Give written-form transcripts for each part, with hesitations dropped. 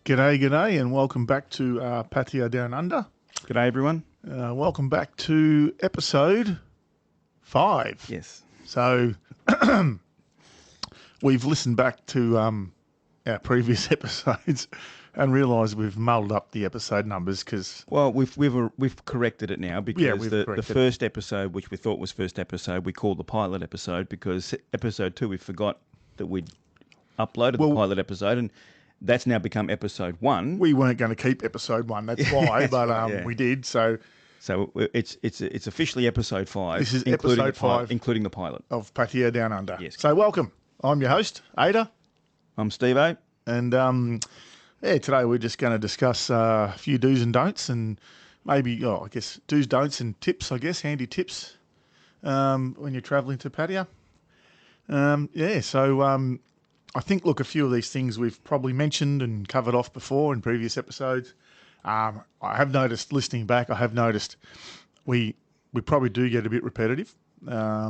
G'day, and welcome back to Pattaya Down Under. G'day, everyone. Welcome back to episode 5. Yes. So we've listened back to our previous episodes and realised we've muddled up the episode numbers because... Well, we've corrected it now because the first episode, which we thought was first episode, we called the pilot episode because episode 2 we forgot that we'd uploaded the pilot episode, and that's now become episode 1. We weren't going to keep episode 1, that's why, that's but right, yeah. We did. So it's officially episode 5. This is episode 5, including the pilot of Pattaya Down Under. Yes. So welcome. I'm your host, Ada. I'm Steve-O. And today we're just going to discuss a few do's and don'ts, and maybe I guess do's, don'ts, and tips. Handy tips when you're travelling to Pattaya. I think, look, a few of these things we've probably mentioned and covered off before in previous episodes. I have noticed, listening back, we probably do get a bit repetitive. But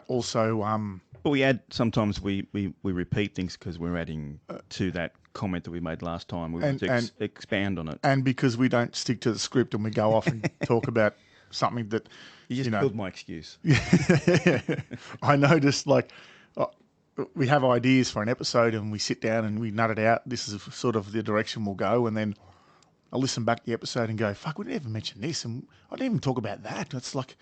also... But we add, sometimes we repeat things because we're adding to that comment that we made last time. We want to expand on it. And because we don't stick to the script and we go off and talk about something that... You just killed my excuse. I noticed, we have ideas for an episode and we sit down and we nut it out. This is sort of the direction we'll go. And then I listen back to the episode and go, fuck, we didn't even mention this. And I didn't even talk about that. It's like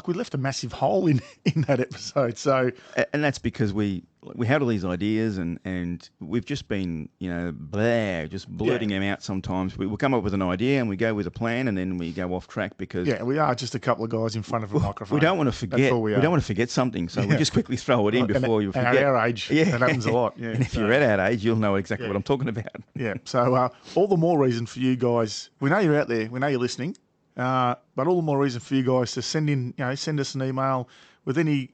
we left a massive hole in that episode. So, and that's because we had all these ideas and we've just been, just blurting them out sometimes. We'll come up with an idea and we go with a plan and then we go off track because... Yeah, we are just a couple of guys in front of a microphone. We don't want to forget. We don't want to forget something, so we just quickly throw it in before you forget. At our age, that happens a lot. Yeah. And if you're at our age, you'll know exactly what I'm talking about. Yeah, so all the more reason for you guys... We know you're out there. We know you're listening. But all the more reason for you guys to send us an email with any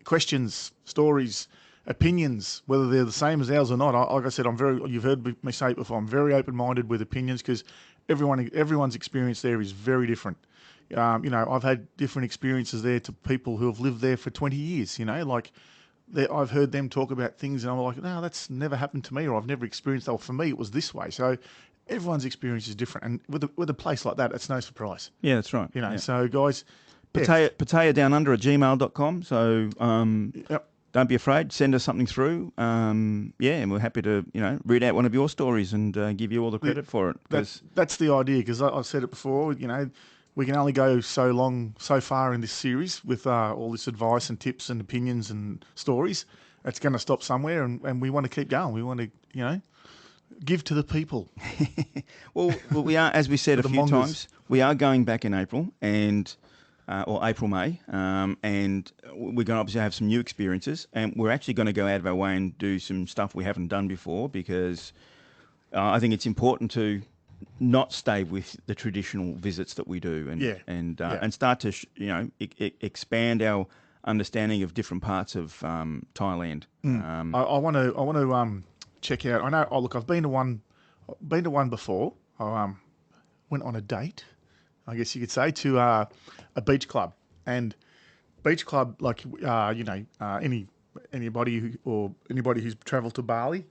questions, stories, opinions, whether they're the same as ours or not. Like I said, you've heard me say it before, I'm very open-minded with opinions because everyone's experience there is very different. I've had different experiences there to people who have lived there for 20 years, I've heard them talk about things and I'm like, no, that's never happened to me, or I've never experienced that. Well, for me, it was this way. So everyone's experience is different. And with a place like that, it's no surprise. Yeah, that's right. So guys... Pattaya down under at gmail.com. So don't be afraid. Send us something through. And we're happy to, read out one of your stories and give you all the credit for it. That's the idea, because I've said it before, we can only go so far in this series with all this advice and tips and opinions and stories. It's going to stop somewhere, and we want to keep going. We want to, give to the people. well, we are, as we said a few times, we are going back in April or April, May, and we're going to obviously have some new experiences, and we're actually going to go out of our way and do some stuff we haven't done before because I think it's important to not stay with the traditional visits that we do and start to expand our understanding of different parts of Thailand. I want to check out. I know. Oh, look, I've been to one before. I went on a date, I guess you could say, to a beach club. And beach club, anybody who's travelled to Bali,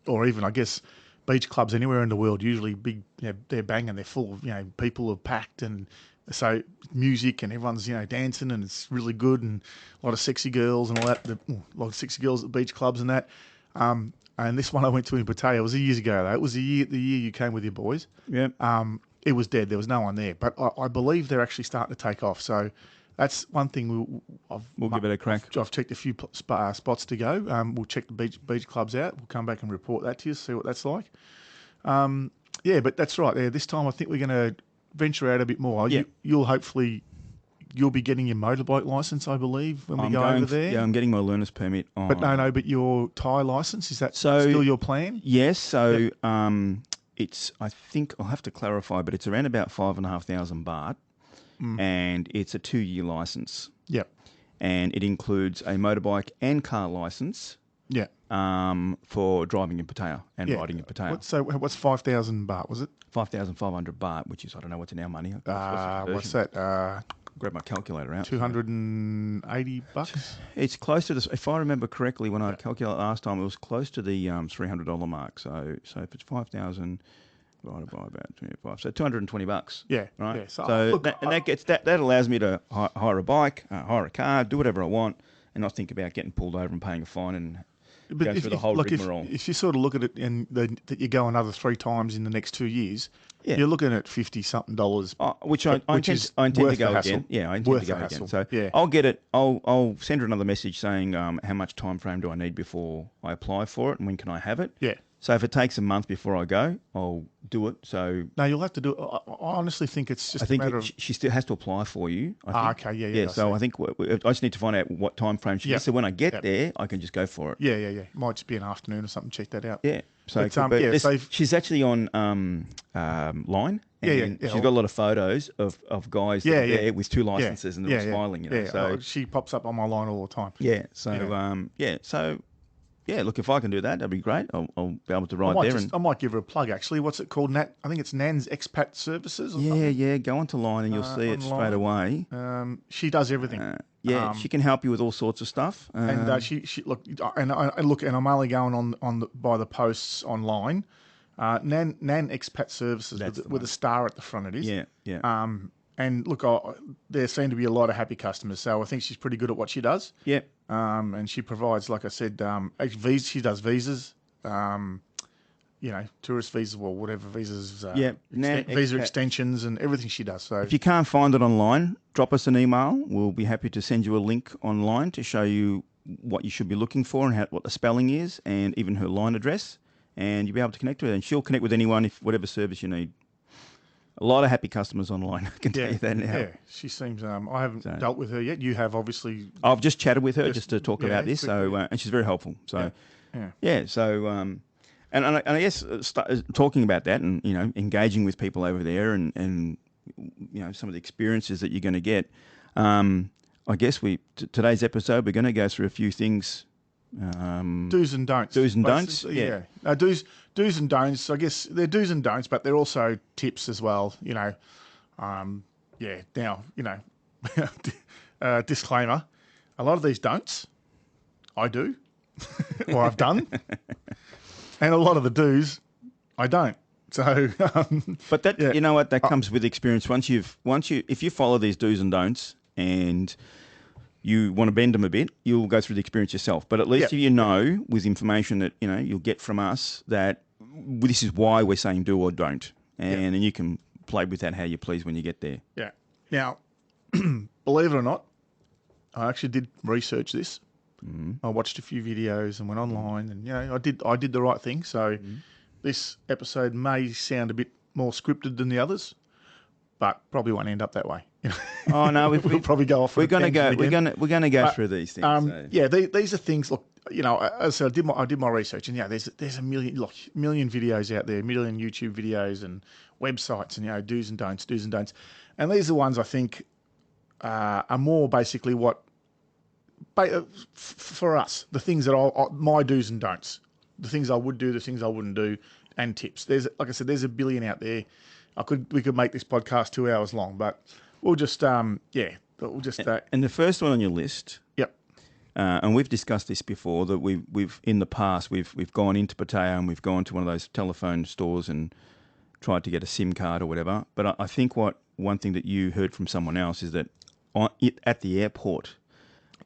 or even I guess beach clubs anywhere in the world, usually big. They're banging. They're full of people are packed, and so music and everyone's dancing, and it's really good, and a lot of sexy girls and all that. A lot of sexy girls at beach clubs and that. And this one I went to in Pattaya, it was years ago though. It was the year you came with your boys. Yeah. It was dead. There was no one there. But I believe they're actually starting to take off. So that's one thing we'll give it a crack. I've checked a few spots to go. We'll check the beach clubs out. We'll come back and report that to you, see what that's like. But that's right. Yeah, this time I think we're going to venture out a bit more. Yeah. You'll be getting your motorbike license, I believe, when we go over there. Yeah, I'm getting my learner's permit. But your Thai license, is that still your plan? Yes. So it's, I think I'll have to clarify, but it's around about 5,500 baht, and it's a 2-year license. Yep. And it includes a motorbike and car license. Yeah. For driving in Pattaya and riding in Pattaya. What's 5,000 baht? Was it 5,500 baht? Which is, I don't know what's in our money. What's that? grab my calculator out. $280. It's close to this. If I remember correctly, when I calculated last time, it was close to the $300 mark. So if it's 5,000 divided by about 25, so $220. Yeah, right. yeah. So Look, that allows me to hire a bike, hire a car, do whatever I want, and not think about getting pulled over and paying a fine and go through the whole rigmarole. If you sort of look at it and that you go another 3 times in the next 2 years, you're looking at $50-something. Which I intend to go again. Yeah, I intend to go again. So I'll get it. I'll send her another message saying how much time frame do I need before I apply for it and when can I have it. Yeah. So if it takes a month before I go, I'll do it. So no, you'll have to do it. I honestly think it's just a matter of... she still has to apply for you. I think. Okay, yeah. So I think I just need to find out what time frame she is. So when I get there, I can just go for it. Yeah. Might just be an afternoon or something. Check that out. Yeah. So she's actually on line. And she's got a lot of photos of guys there with 2 licenses and they're all smiling. So she pops up on my line all the time. Yeah. So look, if I can do that, that'd be great. I'll be able to ride there. I might give her a plug, actually. What's it called? I think it's Nan's Expat Services or something? Yeah. Go onto line and you'll see it straight away. She does everything. She can help you with all sorts of stuff. And she look, and I'm only going by the posts online. Nan Expat Services with a star at the front. It is. Yeah. And look, there seem to be a lot of happy customers, so I think she's pretty good at what she does. Yeah. And she provides, like I said, she does visas, tourist visas or whatever visas, visa extensions and everything she does. So if you can't find it online, drop us an email. We'll be happy to send you a link online to show you what you should be looking for and what the spelling is, and even her line address, and you'll be able to connect with her. And she'll connect with anyone if whatever service you need. A lot of happy customers online, I can tell you that now. Yeah, she seems... I haven't dealt with her yet. You have, obviously... I've just chatted with her just to talk about this, and she's very helpful. So, and I guess talking about that and, engaging with people over there and some of the experiences that you're going to get, I guess today's episode, we're going to go through a few things... do's and don'ts. Do's and don'ts, do's and don'ts. I guess they're do's and don'ts, but they're also tips as well. Now, disclaimer: a lot of these don'ts, I do, or I've done, and a lot of the do's, I don't. So, but that you know what that comes with experience. If you follow these do's and don'ts and you want to bend them a bit, you'll go through the experience yourself. But at least if you know with information that you'll get from us that this is why we're saying do or don't, and then you can play with that how you please when you get there. Yeah. Now, believe it or not, I actually did research this. Mm-hmm. I watched a few videos and went online, and I did the right thing. So this episode may sound a bit more scripted than the others, but probably won't end up that way. Oh no, we'll probably go off. We're going to go through these things. These are things. Look, as I said, I did my research, and there's a million videos out there, a million YouTube videos and websites, and do's and don'ts, and these are ones I think are more basically what for us, the things that my do's and don'ts, the things I would do, the things I wouldn't do, and tips. Like I said, there's a billion out there. We could make this podcast 2 hours long, but we'll just And the first one on your list. Yep. And we've discussed this before that we've in the past we've gone into Pattaya and we've gone to one of those telephone stores and tried to get a SIM card or whatever. But I think one thing that you heard from someone else is that at the airport,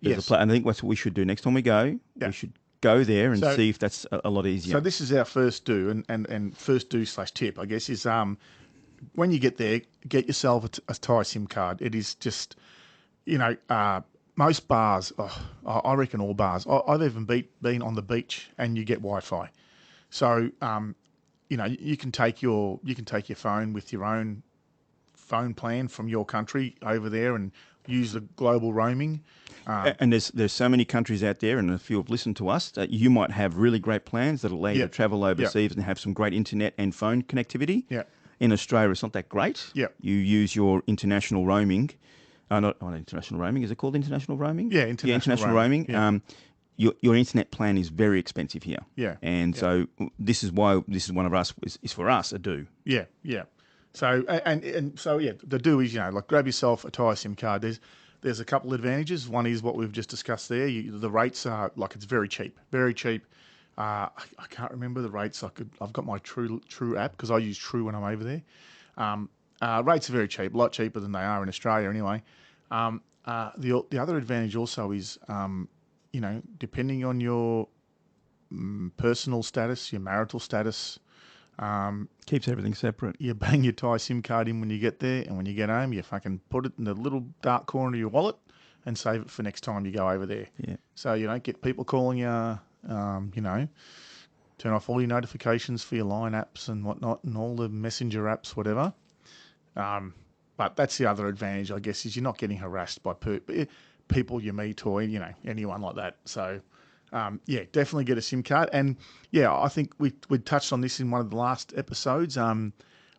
there's a place, and I think that's what we should do next time we go. Yeah. We should go there and see if that's a lot easier. So this is our first do and first do/tip, I guess, is when you get there, get yourself a Thai SIM card. It is just, most bars, I reckon all bars. I've even been on the beach and you get Wi-Fi. So, you can take your phone with your own phone plan from your country over there and use the global roaming. And there's so many countries out there, and if you've listened to us, that you might have really great plans that allow you to travel overseas and have some great internet and phone connectivity. Yeah. In Australia, it's not that great. Yeah. You use your international roaming. Not international roaming. Is it called international roaming? Yeah, international roaming. Yeah. Your internet plan is very expensive here. Yeah. And so this is why this is one of us is for us a do. Yeah, yeah. So and so yeah, the do is like grab yourself a Thai SIM card. There's a couple of advantages. One is what we've just discussed there. The rates are like it's very cheap, very cheap. I can't remember the rates. I've got my True app because I use True when I'm over there. Rates are very cheap, a lot cheaper than they are in Australia anyway. The other advantage also is depending on your personal status, your marital status. Keeps everything separate. You bang your Thai SIM card in when you get there, and when you get home, you fucking put it in the little dark corner of your wallet and save it for next time you go over there. Yeah. So you don't get people calling you. Turn off all your notifications for your line apps and whatnot, and all the messenger apps, whatever. But that's the other advantage, I guess, is you're not getting harassed by people you meet or anyone like that. So. Definitely get a SIM card. And I think we touched on this in one of the last episodes. A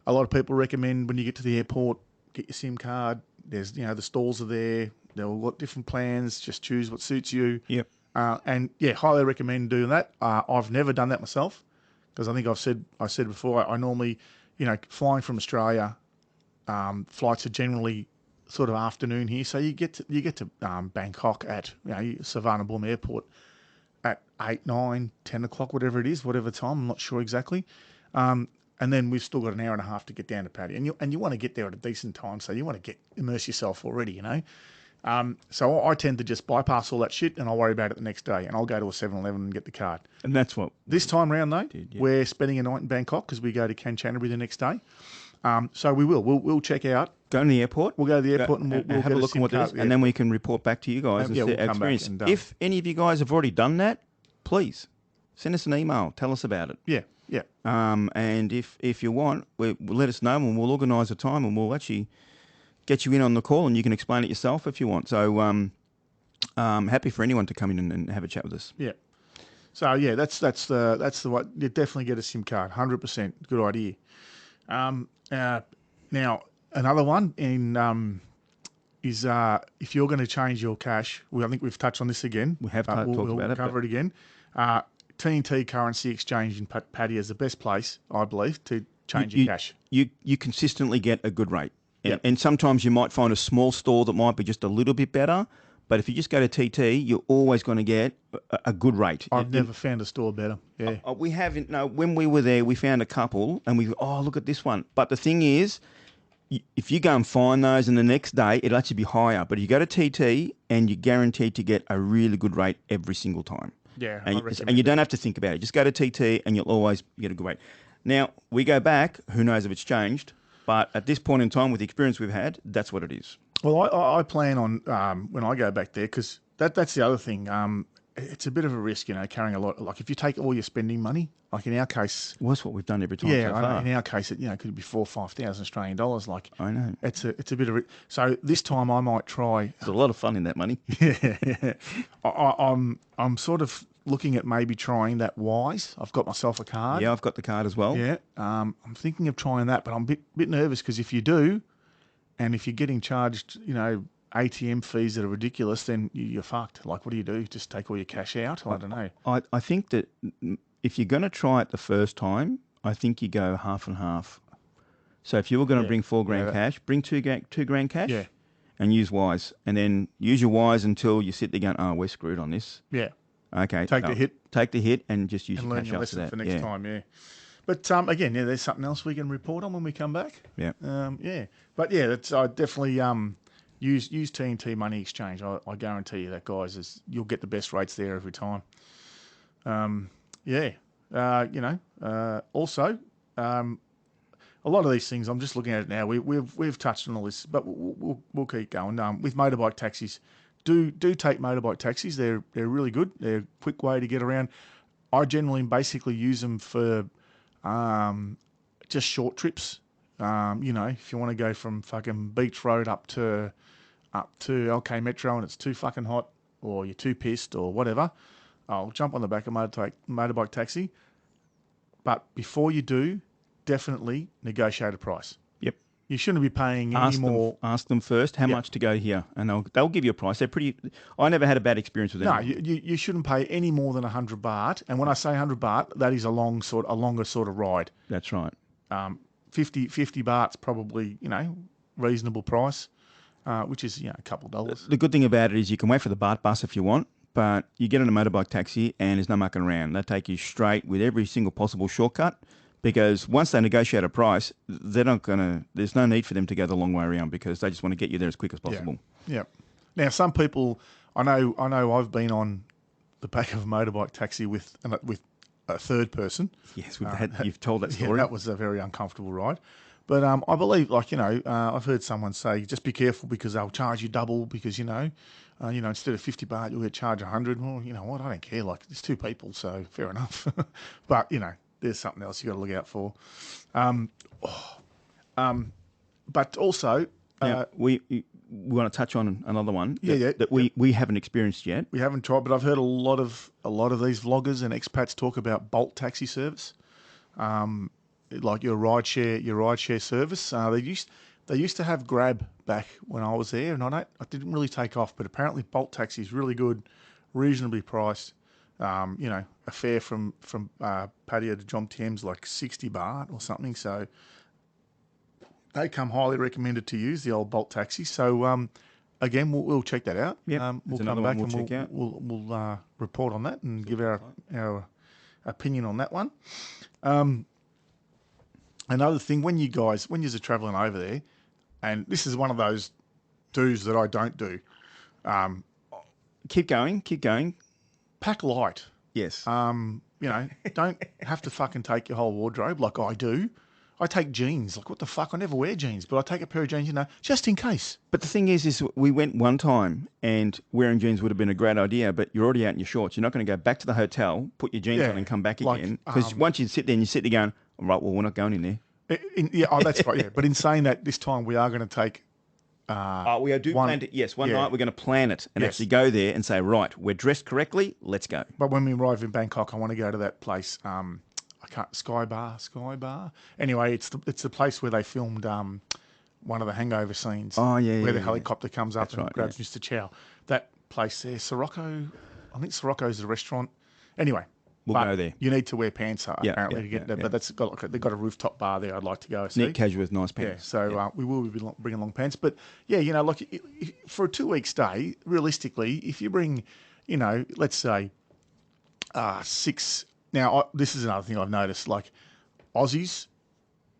lot of people recommend when you get to the airport, get your SIM card. There's, the stalls are there. They've all got different plans. Just choose what suits you. Yep. Highly recommend doing that. I've never done that myself because I think I said before, I normally, flying from Australia, flights are generally sort of afternoon here. So you get to Bangkok at, Savannah Airport at 8, 9, 10 o'clock, whatever it is, whatever time, I'm not sure exactly. And then we've still got an hour and a half to get down to Pattaya. And you want to get there at a decent time, so you want to immerse yourself already, So I tend to just bypass all that shit and I'll worry about it the next day. And I'll go to a 7-Eleven and get the card. And that's what... This time round, though, we're spending a night in Bangkok because we go to Kanchanaburi the next day. So we will. We'll check out. Go to the airport. We'll go to the airport and we'll have a look at what it is, and then we can report back to you guys and see our experience. And, if any of you guys have already done that, please send us an email. Tell us about it. Yeah. And if you want, we'll let us know and we'll organise a time and we'll actually get you in on the call and you can explain it yourself if you want. So happy for anyone to come in and have a chat with us. Yeah. So that's the what you definitely get a SIM card. 100%. Good idea. Now, another one is if you're going to change your cash, I think we've touched on this again. We have talked about it. We'll cover it again. TNT Currency Exchange in Pattaya is the best place, I believe, to change your cash. You consistently get a good rate. And sometimes you might find a small store that might be just a little bit better. But if you just go to TT, you're always going to get a good rate. I've never found a store better. Yeah. We haven't. No, when we were there, we found a couple and we look at this one. But the thing is, if you go and find those and the next day, it'll actually be higher. But you go to TT and you're guaranteed to get a really good rate every single time. Yeah. And you don't have to think about it. Just go to TT and you'll always get a good rate. Now, we go back, who knows if it's changed. But at this point in time, with the experience we've had, that's what it is. Well, I plan on when I go back there because that's the other thing. It's a bit of a risk, carrying a lot. Like if you take all your spending money, like in our case, well, that's what we've done every time. Yeah, so far. In our case, it could be $4,000 or $5,000 Australian dollars. Like I know, it's a bit of a. So this time I might try. There's a lot of fun in that money. Yeah. I'm sort of looking at maybe trying that Wise. I've got myself a card. Yeah, I've got the card as well. Yeah. I'm thinking of trying that, but I'm a bit nervous because if you do. And if you're getting charged, ATM fees that are ridiculous, then you're fucked. Like, what do you do? Just take all your cash out? I don't know. I think that if you're going to try it the first time, I think you go half and half. So if you were going to bring $4,000 cash, bring $2,000 cash and use Wise. And then use your Wise until you sit there going, oh, we're screwed on this. Yeah. Okay. Take the hit. Take the hit and just use your cash after that. For next time, yeah. But again, there's something else we can report on when we come back. Yeah. But I definitely use TNT Money Exchange. I guarantee you that, guys, you'll get the best rates there every time. Also, a lot of these things, I'm just looking at it now. We've touched on all this, but we'll keep going. With motorbike taxis, do take motorbike taxis. They're really good. They're a quick way to get around. I generally basically use them for just short trips. If you want to go from fucking Beach Road up to LK Metro and it's too fucking hot or you're too pissed or whatever, I'll jump on the back of motorbike taxi. But before you do, definitely negotiate a price. Yep. You shouldn't be paying any more. Ask them first how much to go here, and they'll give you a price. They're pretty. I never had a bad experience with them. No, you shouldn't pay any more than 100 baht. And when I say 100 baht, that is a longer sort of ride. That's right. 50 baht's probably, reasonable price, which is, a couple of dollars. The good thing about it is you can wait for the BART bus if you want, but you get on a motorbike taxi and there's no mucking around. They take you straight with every single possible shortcut, because once they negotiate a price, they're not gonna. There's no need for them to go the long way around because they just want to get you there as quick as possible. Yeah. Now, some people, I know, I've been on the back of a motorbike taxi with a third person. Yes, you've told that story. Yeah, that was a very uncomfortable ride. But I believe, I've heard someone say, just be careful because they'll charge you double because, instead of 50 baht, you'll get charged 100. Well, you know what? I don't care. Like, there's two people, so fair enough. But, there's something else you got to look out for. But also, we want to touch on another one that we we haven't experienced yet. We haven't tried, but I've heard a lot of these vloggers and expats talk about Bolt taxi service, like your rideshare service. They used to have Grab back when I was there, and I didn't really take off. But apparently, Bolt taxi is really good, reasonably priced. A fare from Pattaya to Jom Tiem's like 60 baht or something. So they come highly recommended to use the old Bolt taxi. So again, we'll check that out. Yeah, we'll come back and we'll report on that and give our opinion on that one. Another thing, when you're travelling over there, and this is one of those do's that I don't do. Keep going. Pack light. Yes. Don't have to fucking take your whole wardrobe like I do. I take jeans. Like, what the fuck? I never wear jeans, but I take a pair of jeans, just in case. But the thing is we went one time and wearing jeans would have been a great idea, but you're already out in your shorts. You're not going to go back to the hotel, put your jeans on and come back again. Because once you sit there and you sit there going, all right, well, we're not going in there. That's right, yeah. But in saying that, this time we are going to take... we do plan it. Yes, one night we're going to plan it and actually go there and say, right, we're dressed correctly, let's go. But when we arrive in Bangkok, I want to go to that place... Sky Bar. Anyway, it's the place where they filmed one of the hangover scenes. Oh, yeah. Where the helicopter comes up and grabs yeah. Mr. Chow. That place there, Sirocco. I think Sirocco's the restaurant. Anyway. We'll go there. You need to wear pants apparently to get there. But they've got a rooftop bar there I'd like to go see. Neat casual with nice pants. Yeah, so we will be bringing long pants. But yeah, for a 2-week stay, realistically, if you bring, let's say 6... Now, this is another thing I've noticed, like Aussies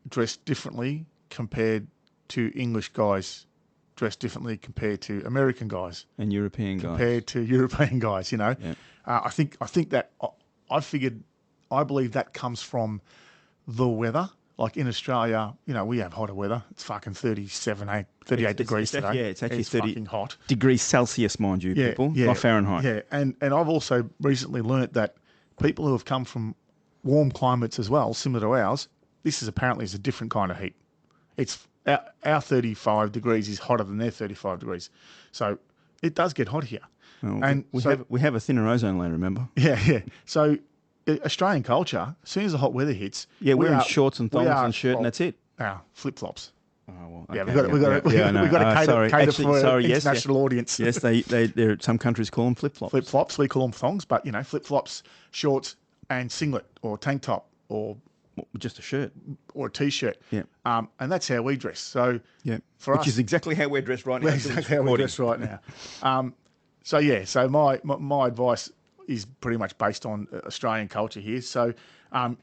dress differently compared to English guys, dress differently compared to American guys. And European guys. Compared to European guys, Yeah. I think that, I believe that comes from the weather. Like in Australia, we have hotter weather. It's fucking 38 degrees today. Yeah, it's actually 30 fucking hot. Degrees Celsius, mind you, people, not Fahrenheit. Yeah, and I've also recently learnt that people who have come from warm climates as well, similar to ours, this is apparently a different kind of heat. It's our 35 degrees is hotter than their 35 degrees. So it does get hot here. Well, and we have a thinner ozone layer, remember? Yeah. So Australian culture, as soon as the hot weather hits... Yeah, we're in shorts and thongs and shirt and that's it. Flip-flops. Oh, well, okay, we've got to cater for an international audience. Yes, some countries call them flip-flops. Flip-flops, we call them thongs, but, flip-flops, shorts and singlet or tank top or... Just a shirt. Or a T-shirt. Yeah. And that's how we dress. So which is exactly how we're dressed right now. Exactly how we're dressed right now. So my advice is pretty much based on Australian culture here. So,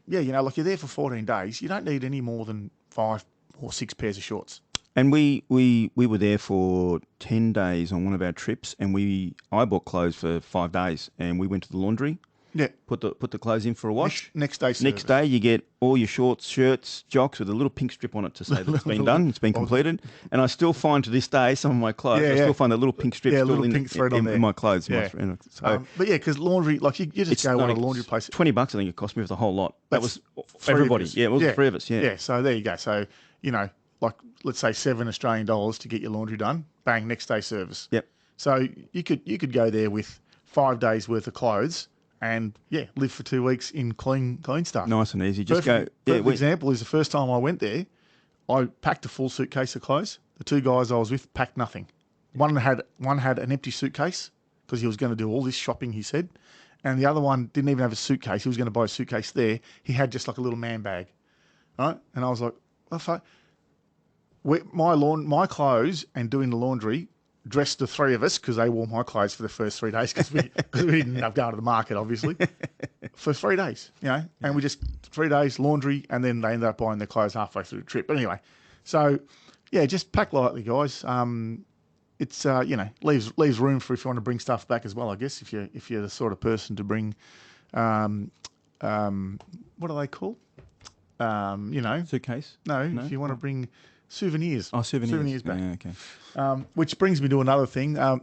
you're there for 14 days. You don't need any more than 5 or 6 pairs of shorts. And we were there for 10 days on one of our trips, and I bought clothes for 5 days, and we went to the laundry. Yeah. Put the clothes in for a wash. Next day service. Next day you get all your shorts, shirts, jocks with a little pink strip on it to say that it's been done, it's been completed. And I still find to this day some of my clothes, I still find that little pink strip still in my clothes. Yeah. Because laundry, like you just go to a laundry place. $20 I think it cost me for the whole lot. That was for everybody. Yeah, it was 3 of us. Yeah. Yeah. So there you go. So let's say $7 Australian to get your laundry done. Bang, next day service. Yep. So you could go there with 5 days worth of clothes. And live for 2 weeks in clean stuff. Nice and easy. Perfect example is the first time I went there, I packed a full suitcase of clothes. The 2 guys I was with packed nothing. One had an empty suitcase because he was going to do all this shopping, he said, and the other one didn't even have a suitcase. He was going to buy a suitcase there. He had just like a little man bag, right? And I was like, my clothes and doing the laundry dressed the three of us because they wore my clothes for the first 3 days because we didn't end up going to the market, obviously, for 3 days, and we just 3 days laundry, and then they ended up buying their clothes halfway through the trip. But anyway, so yeah, just pack lightly, guys. It's leaves room for if you want to bring stuff back as well. I guess if you're the sort of person to bring, what are they called? Suitcase? No, if you want to bring souvenirs. Oh, souvenirs back. Yeah, okay. Which brings me to another thing. Now,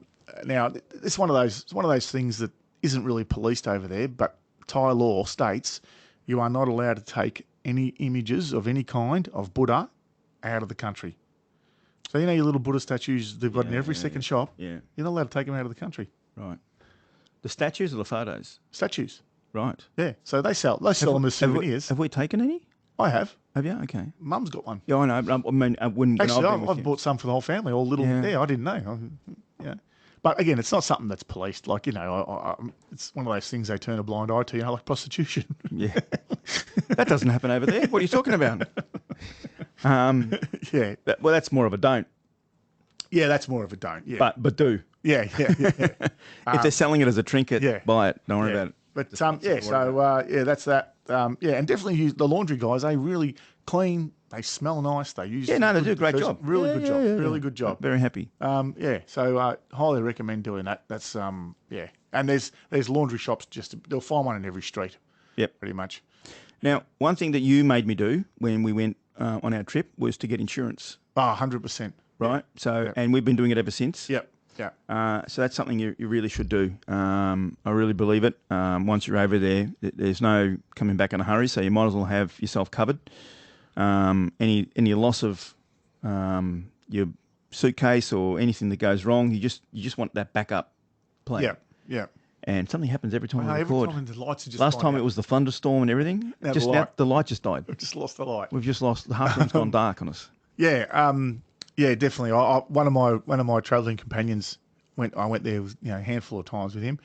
it's one of those things that isn't really policed over there, but Thai law states you are not allowed to take any images of any kind of Buddha out of the country. So your little Buddha statues they've got in every second shop. Yeah. You're not allowed to take them out of the country. Right. The statues or the photos? Statues. Right. Yeah. So they sell them as souvenirs. Have we taken any? I have. Have you? Okay. Mum's got one. Yeah, I know. I mean, when Actually, I've been with I've you. bought some for the whole family. All little. Yeah, I didn't know. Yeah. But again, it's not something that's policed. Like it's one of those things they turn a blind eye to. Like prostitution. Yeah. That doesn't happen over there. What are you talking about? Yeah. Well, that's more of a don't. Yeah, that's more of a don't. Yeah. But do. Yeah. If they're selling it as a trinket, buy it. Don't worry about it. But that's that. And definitely use the laundry guys. They really clean. They smell nice. They use they do a great job. Really good job. Really good job. Very happy. So highly recommend doing that. That's And there's laundry shops. They'll find one in every street. Yep, pretty much. Now, one thing that you made me do when we went on our trip was to get insurance. 100%. Right. So, and we've been doing it ever since. Yep. Yeah. So that's something you really should do. I really believe it. Once you're over there, there's no coming back in a hurry. So you might as well have yourself covered. Any loss of your suitcase or anything that goes wrong, you just want that backup plan. Yeah. And something happens every time we record. Every time the lights are just Last time it was the thunderstorm and everything. Now the light just died. We've just lost the light. We've just lost the half room's gone dark on us. Yeah. Yeah, definitely. One of my travelling companions I went there a handful of times with him.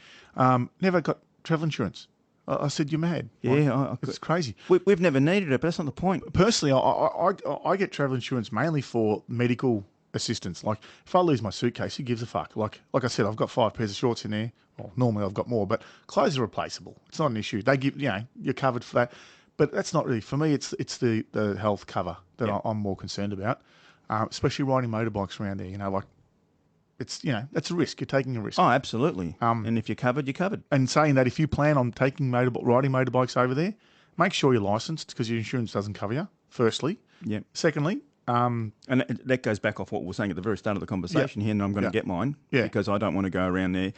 Never got travel insurance. I said, "You're mad." Yeah, it's crazy. We've never needed it, but that's not the point. Personally, I get travel insurance mainly for medical assistance. Like if I lose my suitcase, who gives a fuck? Like I said, I've got 5 pairs of shorts in there. Well, normally I've got more, but clothes are replaceable. It's not an issue. They give you're covered for that. But that's not really for me. It's the health cover that I'm more concerned about. Especially riding motorbikes around there, it's that's a risk. You're taking a risk. Oh, absolutely. And if you're covered, you're covered. And saying that, if you plan on riding motorbikes over there, make sure you're licensed because your insurance doesn't cover you. Firstly, yeah. Secondly, and that goes back off what we were saying at the very start of the conversation here, and I'm going to get mine because I don't want to go around there.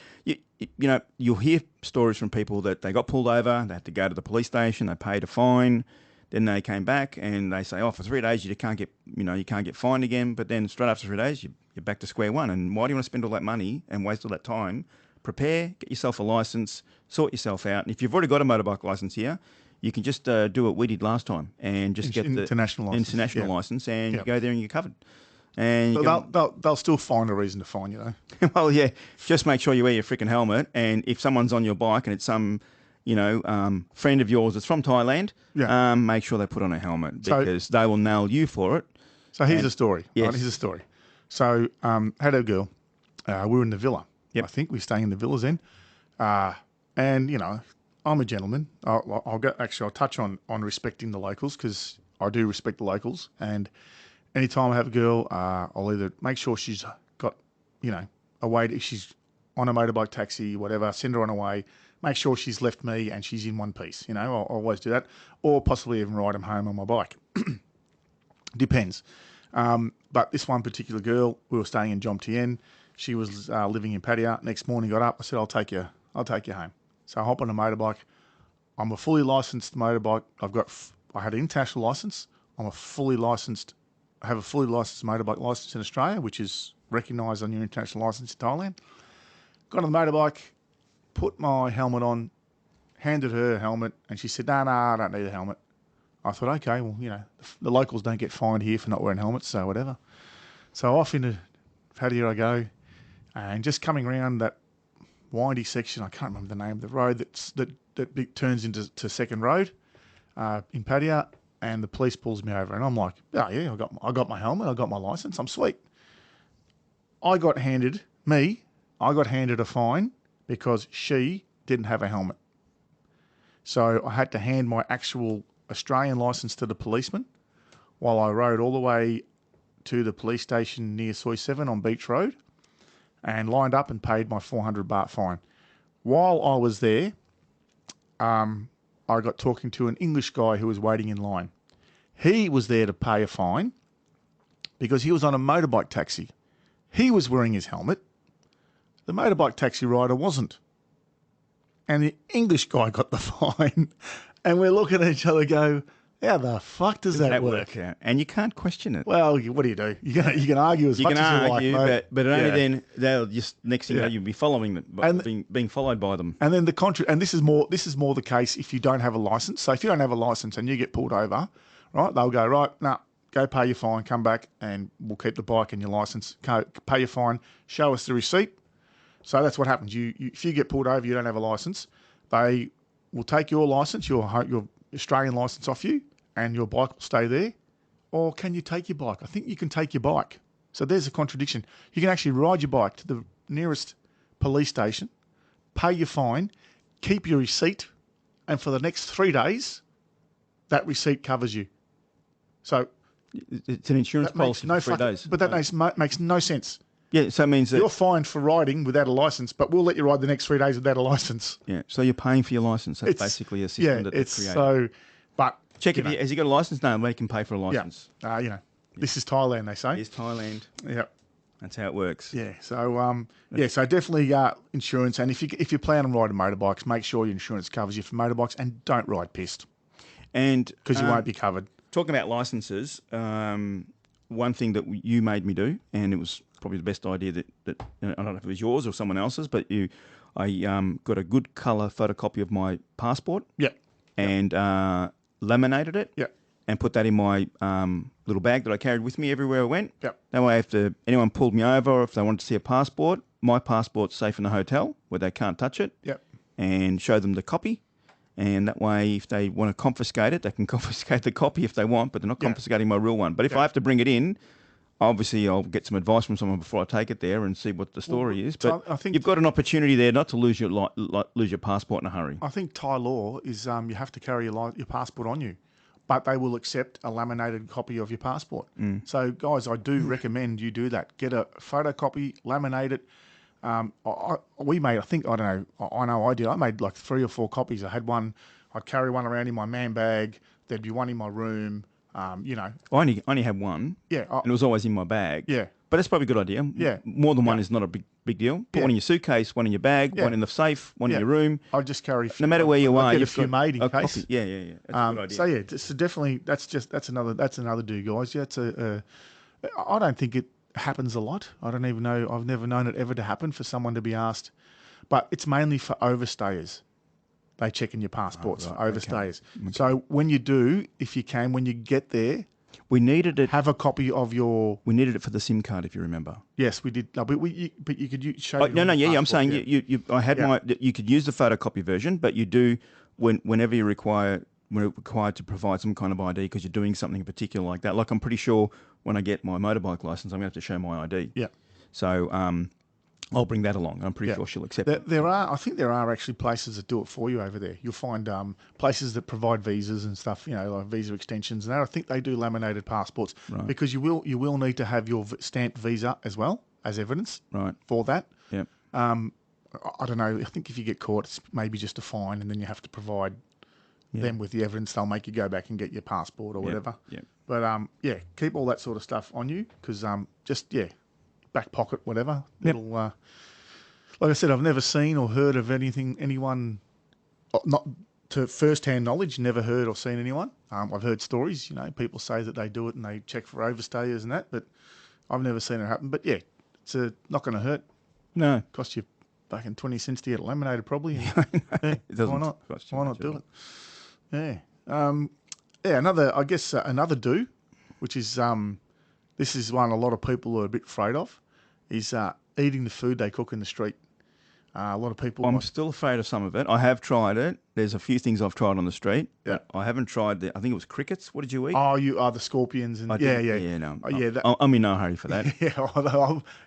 You'll hear stories from people that they got pulled over, they had to go to the police station, they paid a fine. Then they came back and they say, for 3 days you can't get fined again. But then straight after 3 days, you're back to square one. And why do you want to spend all that money and waste all that time? Prepare, get yourself a license, sort yourself out. And if you've already got a motorbike license here, you can just do what we did last time and just get the international license, and you go there and you're covered. And they'll still find a reason to fine you, though. Well, yeah, just make sure you wear your freaking helmet. And if someone's on your bike and it's some friend of yours that's from Thailand, make sure they put on a helmet because they will nail you for it. So here's a story. Yes. Right, here's a story. So had a girl. We were in the villa. Yep. I think we were staying in the villas then. And, I'm a gentleman. I'll touch on respecting the locals because I do respect the locals. And anytime I have a girl, I'll either make sure she's got, a way, if she's on a motorbike taxi, whatever, send her on her way. Make sure she's left me and she's in one piece. I'll always do that. Or possibly even ride them home on my bike. Depends. But this one particular girl, we were staying in Jomtien. She was living in Pattaya. Next morning, got up. I said, I'll take you home. So I hop on a motorbike. I'm a fully licensed motorbike. I had an international license. I have a fully licensed motorbike license in Australia, which is recognised on your international license in Thailand. Got on the motorbike. Put my helmet on, handed her a helmet, and she said, no, I don't need a helmet. I thought, okay, well, the locals don't get fined here for not wearing helmets, so whatever. So off into Pattaya I go, and just coming around that windy section, I can't remember the name of the road that turns into Second Road in Pattaya. and the police pulls me over, and I'm like, oh yeah, I got my helmet, I got my license, I'm sweet. I got handed a fine because she didn't have a helmet. So I had to hand my actual Australian license to the policeman while I rode all the way to the police station near Soi 7 on Beach Road and lined up and paid my 400 baht fine. While I was there, I got talking to an English guy who was waiting in line. He was there to pay a fine because he was on a motorbike taxi. He was wearing his helmet. The motorbike taxi rider wasn't. And the English guy got the fine. And we're looking at each other go, how the fuck does that work? Out? And you can't question it. Well, what do you do? You can argue as much as you like, mate. But only then they'll just next thing you know you'll be following them, being followed by them. And then and this is more the case if you don't have a license. So if you don't have a license and you get pulled over, right? They'll go go pay your fine, come back, and we'll keep the bike and your license. Pay your fine, show us the receipt. So that's what happens. If you get pulled over, you don't have a license. They will take your license, your Australian license off you, and your bike will stay there. Or can you take your bike? I think you can take your bike. So there's a contradiction. You can actually ride your bike to the nearest police station, pay your fine, keep your receipt, and for the next 3 days, that receipt covers you. So it's an insurance policy for 3 days. But that makes no sense. Yeah, so it means that you're fined for riding without a license, but we'll let you ride the next 3 days without a license. Yeah, so you're paying for your license. That's basically a system that they've created. So, but check has he got a license? No, they can pay for a license. Yeah, this is Thailand, they say. It's Thailand. Yeah, that's how it works. Yeah, so so definitely insurance, and if you plan on riding motorbikes, make sure your insurance covers you for motorbikes, and don't ride pissed, and because you won't be covered. Talking about licenses, one thing that you made me do, and it was probably the best idea that I don't know if it was yours or someone else's, but I got a good colour photocopy of my passport. Yeah. And laminated it. Yeah. And put that in my little bag that I carried with me everywhere I went. Yep. That way, if anyone pulled me over or if they wanted to see a passport, my passport's safe in the hotel where they can't touch it. Yep. And show them the copy. And that way, if they want to confiscate it, they can confiscate the copy if they want, but they're not confiscating my real one. But if I have to bring it in, obviously I'll get some advice from someone before I take it there and see what the story is. But I think you've got an opportunity there not to lose your passport in a hurry. I think Thai law is you have to carry your passport on you, but they will accept a laminated copy of your passport. So, guys, I do recommend you do that. Get a photocopy, laminate it. I did. I made like 3 or 4 copies. I had one. I'd carry one around in my man bag. There'd be one in my room. I only had one. Yeah. And it was always in my bag. Yeah. But that's probably a good idea. Yeah. More than one is not a big deal. Put one in your suitcase, one in your bag, one in the safe, one in your room. I just carry. No matter where you are, you've got made in case. Copy. Yeah. That's a good idea. So it's definitely that's another do, guys. Yeah, I don't think it happens a lot. I don't even know. I've never known it ever to happen for someone to be asked, but it's mainly for overstayers. They check in your passports for overstayers. Okay. So when you do, if you can, when you get there, we needed it. Have a copy of your. We needed it for the SIM card, if you remember. Yes, we did. No, but you could show. I'm saying you could use the photocopy version, but you do whenever you're required to provide some kind of ID because you're doing something in particular like that. Like I'm pretty sure when I get my motorbike license, I'm going to have to show my ID. Yeah. So I'll bring that along. I'm pretty sure she'll accept it. I think there are actually places that do it for you over there. You'll find places that provide visas and stuff, like visa extensions. And I think they do laminated passports because you will need to have your stamped visa as well as evidence for that. Yeah. I don't know. I think if you get caught, it's maybe just a fine, and then you have to provide them with the evidence. They'll make you go back and get your passport or whatever. Yeah. But keep all that sort of stuff on you because back pocket, whatever. Yep. Like I said, I've never seen or heard of anyone, not to first-hand knowledge, never heard or seen anyone. I've heard stories, people say that they do it and they check for overstayers and that, but I've never seen it happen. But it's not going to hurt. No. Cost you fucking 20 cents to get it laminated probably. It doesn't. Why not do it? Yeah. Another do, which is, this is one a lot of people are a bit afraid of, is eating the food they cook in the street. A lot of people. I'm still afraid of some of it. I have tried it. There's a few things I've tried on the street. Yeah. But I haven't tried I think it was crickets. What did you eat? Oh, you are the scorpions and yeah. Yeah, no. Yeah, I'm in no hurry for that.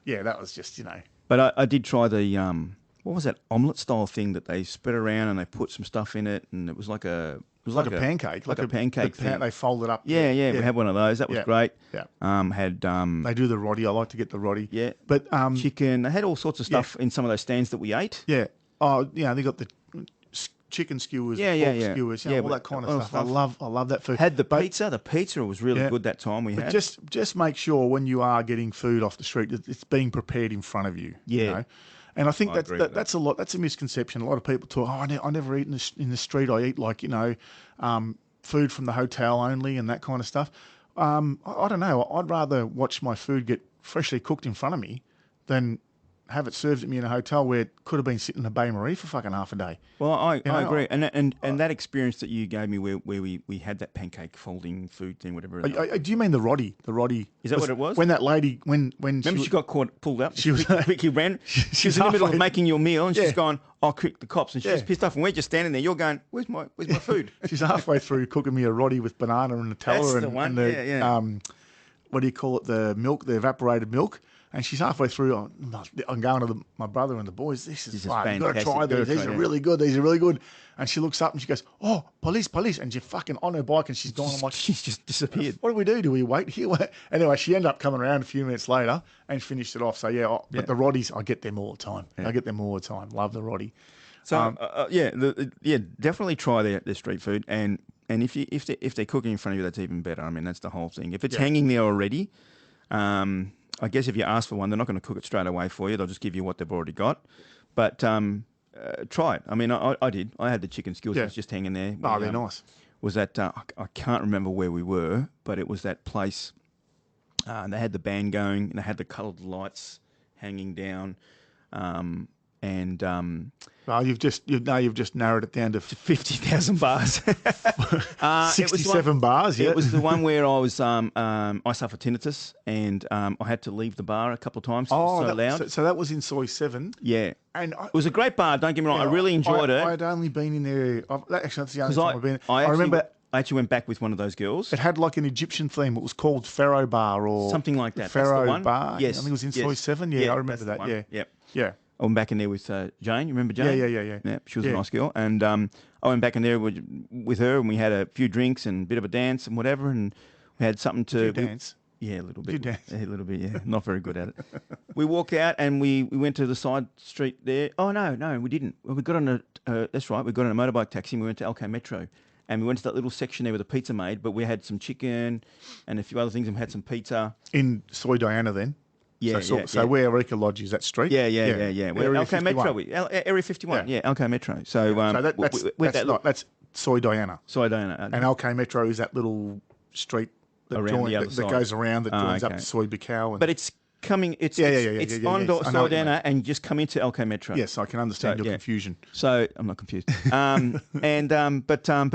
yeah, that was just But I did try the what was that omelette style thing that they spread around and they put some stuff in it, and it was like a pancake, like a pancake thing. They fold it up. Yeah. We had one of those. That was great. Yeah. They do the roddy. I like to get the roddy. Yeah. But chicken. They had all sorts of stuff in some of those stands that we ate. Yeah. Oh, yeah. They got the chicken skewers, pork skewers, all that kind of stuff. I love that food. Had the pizza. The pizza was really good that time we had. Just make sure when you are getting food off the street that it's being prepared in front of you. Yeah. You know? And I think that's a lot. That's a misconception. A lot of people talk. I never eat in the street. I eat food from the hotel only and that kind of stuff. I don't know. I'd rather watch my food get freshly cooked in front of me than have it served at me in a hotel where it could have been sitting in a Bain Marie for fucking half a day. Well, I agree. And that experience that you gave me where we had that pancake folding food thing, whatever. Do you mean the roddy? The roddy. Is that what it was? When that lady, when remember she got pulled up? She was quickly ran. She was in the middle of making your meal and she's gone, I'll cook the cops. And she's pissed off. And we're just standing there. You're going, where's my food? She's halfway through cooking me a roddy with banana and Nutella. That's and, the one. And the, what do you call it? The milk, the evaporated milk. And she's halfway through. I'm going to my brother and the boys. This is fun. You've got to try these. These are really good. These are really good. And she looks up and she goes, "Oh, police!" And she's fucking on her bike and she's gone. I'm like, she's just disappeared. What do we do? Do we wait here? Anyway, she ended up coming around a few minutes later and finished it off. So but the roddies, I get them all the time. I get them all the time. Love the roddy. So definitely try their street food. And if they're cooking in front of you, that's even better. I mean, that's the whole thing. If it's hanging there already, I guess if you ask for one, they're not going to cook it straight away for you. They'll just give you what they've already got. But try it. I mean, I did. I had the chicken skills. It was just hanging there. Oh, they're nice. Was that I can't remember where we were, but it was that place. They had the band going, and they had the coloured lights hanging down, you've just narrowed it down to 50,000 bars. 67 bars. Yeah, it was the one where I was. I suffer tinnitus, and I had to leave the bar a couple of times. Oh, so loud. So that was in Soy 7. Yeah, and it was a great bar. Don't get me wrong. I really enjoyed it. I had only been in there. Actually, that's the only time I've been. I remember. I actually went back with one of those girls. It had like an Egyptian theme. It was called Pharaoh Bar or something like that. Pharaoh Bar. Yes, I think it was in Soy 7. Yeah, I remember that. Yeah, yeah. I went back in there with Jane. You remember Jane? Yeah. She was a nice girl. And I went back in there with her, and we had a few drinks and a bit of a dance and whatever, and we had something to... dance? Yeah, a little bit. Did you dance? A little bit, yeah. Not very good at it. We walk out, and we went to the side street there. Oh, no, we didn't. Well, we got on that's right, we got on a motorbike taxi, and we went to LK Metro. And we went to that little section there with the pizza made, but we had some chicken and a few other things, and we had some pizza. In Soy Diana then? Yeah, so where Eureka Lodge is, that street? Yeah. Well, LK 51. Metro, Area 51. Yeah, LK Metro. So that's Soy Diana. Soy Diana. And LK Metro is that little street that goes around that joins up to Soy Bicao. But it's coming. It's on Soy Diana, and you just come into LK Metro. Yes, I can understand your confusion. So I'm not confused. But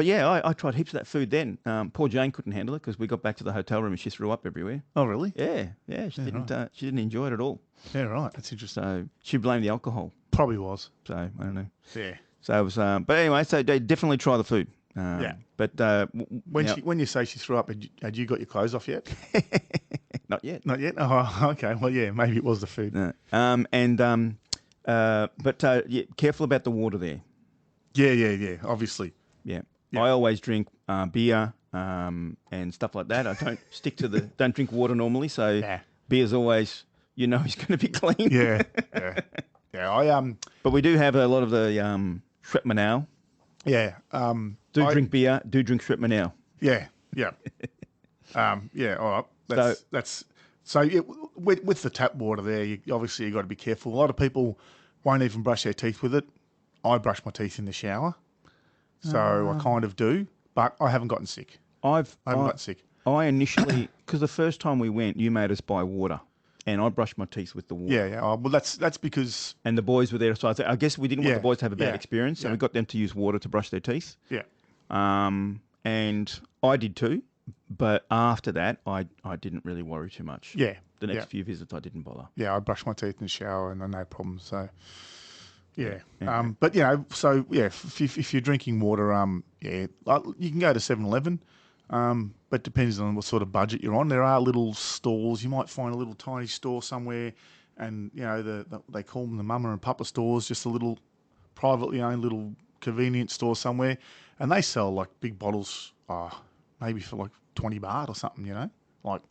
yeah, I tried heaps of that food then. Poor Jane couldn't handle it because we got back to the hotel room and she threw up everywhere. Oh, really? Yeah. She didn't. She didn't enjoy it at all. Yeah, right. That's interesting. So she blamed the alcohol. Probably was. So I don't know. Yeah. So it was. But anyway, so they definitely try the food. But when you say she threw up, had you got your clothes off yet? Not yet. Not yet. Oh, okay. Well, yeah, maybe it was the food. No. Careful about the water there. Yeah. Obviously. Yeah. I always drink beer and stuff like that. I don't don't drink water normally. So beer's always, it's going to be clean. Yeah. But we do have a lot of the Shrepmanau. Yeah. Drink beer. Do drink Shrepmanau. Yeah. All right. With the tap water there, you got to be careful. A lot of people won't even brush their teeth with it. I brush my teeth in the shower, so I kind of do, but I haven't gotten sick. I haven't gotten sick. I initially, because the first time we went, you made us buy water, and I brushed my teeth with the water. Yeah. Well, that's because... And the boys were there, so I guess we didn't want the boys to have a bad experience, and we got them to use water to brush their teeth. Yeah. And I did too. But after that, I didn't really worry too much. Yeah. The next few visits, I didn't bother. Yeah, I brushed my teeth in the shower and no problems. So, Yeah. Yeah. But so yeah, if you're drinking water, like, you can go to 7-Eleven, but depends on what sort of budget you're on. There are little stores. You might find a little tiny store somewhere, and they call them the mama and papa stores, just a little privately owned little convenience store somewhere, and they sell like big bottles, maybe for like 20 baht or something, like.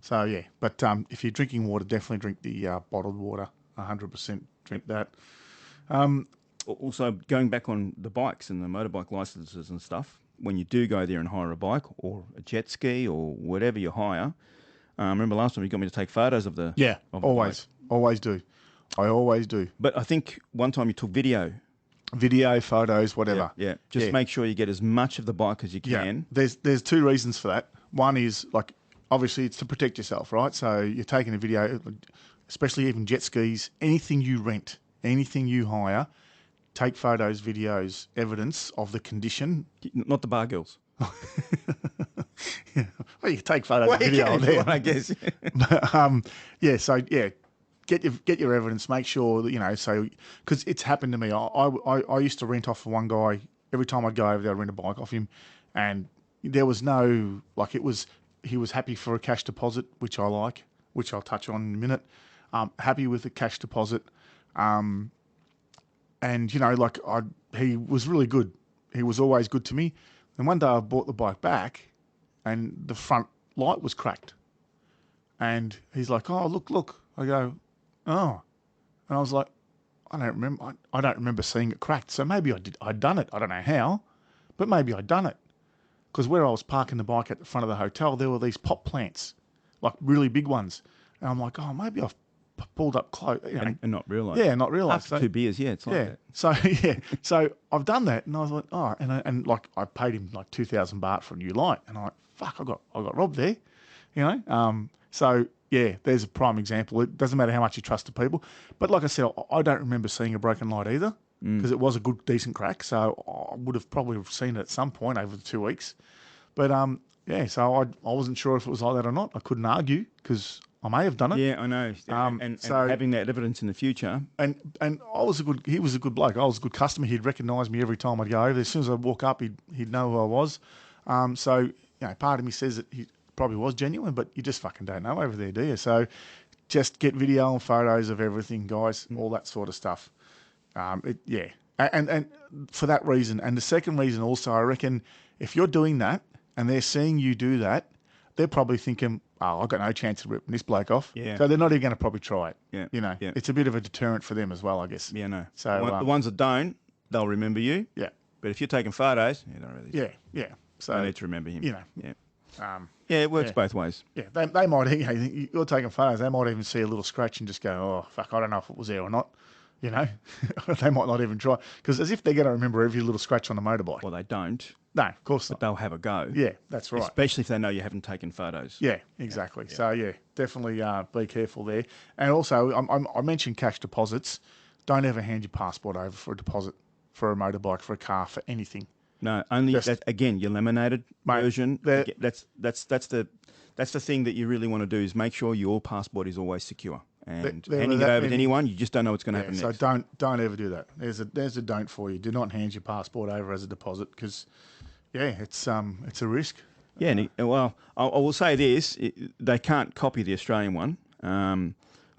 So yeah, but if you're drinking water, definitely drink the bottled water. 100% drink that. Also, going back on the bikes and the motorbike licenses and stuff, when you do go there and hire a bike or a jet ski or whatever you hire, remember last time you got me to take photos of the Always do. I always do. But I think one time you took video, photos, whatever. Yeah. Just make sure you get as much of the bike as you can. There's two reasons for that. One is, like, obviously it's to protect yourself, right? So you're taking a video, especially even jet skis, anything you rent, anything you hire, take photos, videos, evidence of the condition. Not the bar girls. Well, you can take photos and video on there, I guess. But, get your evidence. Make sure that because it's happened to me. I used to rent off for one guy. Every time I'd go over there, I'd rent a bike off him, and there was no, like, he was happy for a cash deposit, which I like, which I'll touch on in a minute. Happy with a cash deposit, and he was really good. He was always good to me. And one day I bought the bike back, and the front light was cracked. And he's like, "Oh, look." I go, "Oh," and I was like, "I don't remember. I don't remember seeing it cracked. So maybe I did. I'd done it. I don't know how, but maybe I'd done it." Because where I was parking the bike at the front of the hotel, there were these pot plants, like really big ones. And I'm like, maybe I've pulled up close. And not realise. Yeah, not realise. After 2 beers, it's like that. So I've done that, and I was like, and I paid him like 2,000 baht for a new light, and I'm like, fuck, I got robbed there, So yeah, there's a prime example. It doesn't matter how much you trust the people, but like I said, I don't remember seeing a broken light either. Because it was a good, decent crack, so I would have probably seen it at some point over the 2 weeks. But so I wasn't sure if it was like that or not. I couldn't argue because I may have done it. Yeah, I know. And having that evidence in the future. And he was a good bloke. I was a good customer. He'd recognise me every time I'd go over there. As soon as I'd walk up, he'd know who I was. So part of me says that he probably was genuine, but you just fucking don't know over there, do you? So just get video and photos of everything, guys. All that sort of stuff. And for that reason, and the second reason also, I reckon if you're doing that and they're seeing you do that, they're probably thinking, "Oh, I've got no chance of ripping this bloke off." Yeah. So they're not even going to probably try it. Yeah. It's a bit of a deterrent for them as well, I guess. Yeah, no. So the ones that don't, they'll remember you. Yeah. But if you're taking photos, you don't really. Yeah. So I need to remember him. Yeah. It works both ways. Yeah, they might. You're taking photos. They might even see a little scratch and just go, "Oh, fuck, I don't know if it was there or not." They might not even try, because as if they're going to remember every little scratch on the motorbike. Well, they don't. No, of course not. But they'll have a go. Yeah, that's right. Especially if they know you haven't taken photos. Yeah, exactly. Yeah. So definitely be careful there. And also, I mentioned cash deposits. Don't ever hand your passport over for a deposit for a motorbike, for a car, for anything. No, only again your laminated version. That's the thing that you really want to do, is make sure your passport is always secure. And handing it over to anyone, you just don't know what's going to happen next. So don't ever do that. There's a don't for you. Do not hand your passport over as a deposit, because it's a risk. Yeah, well, I will say this: they can't copy the Australian one,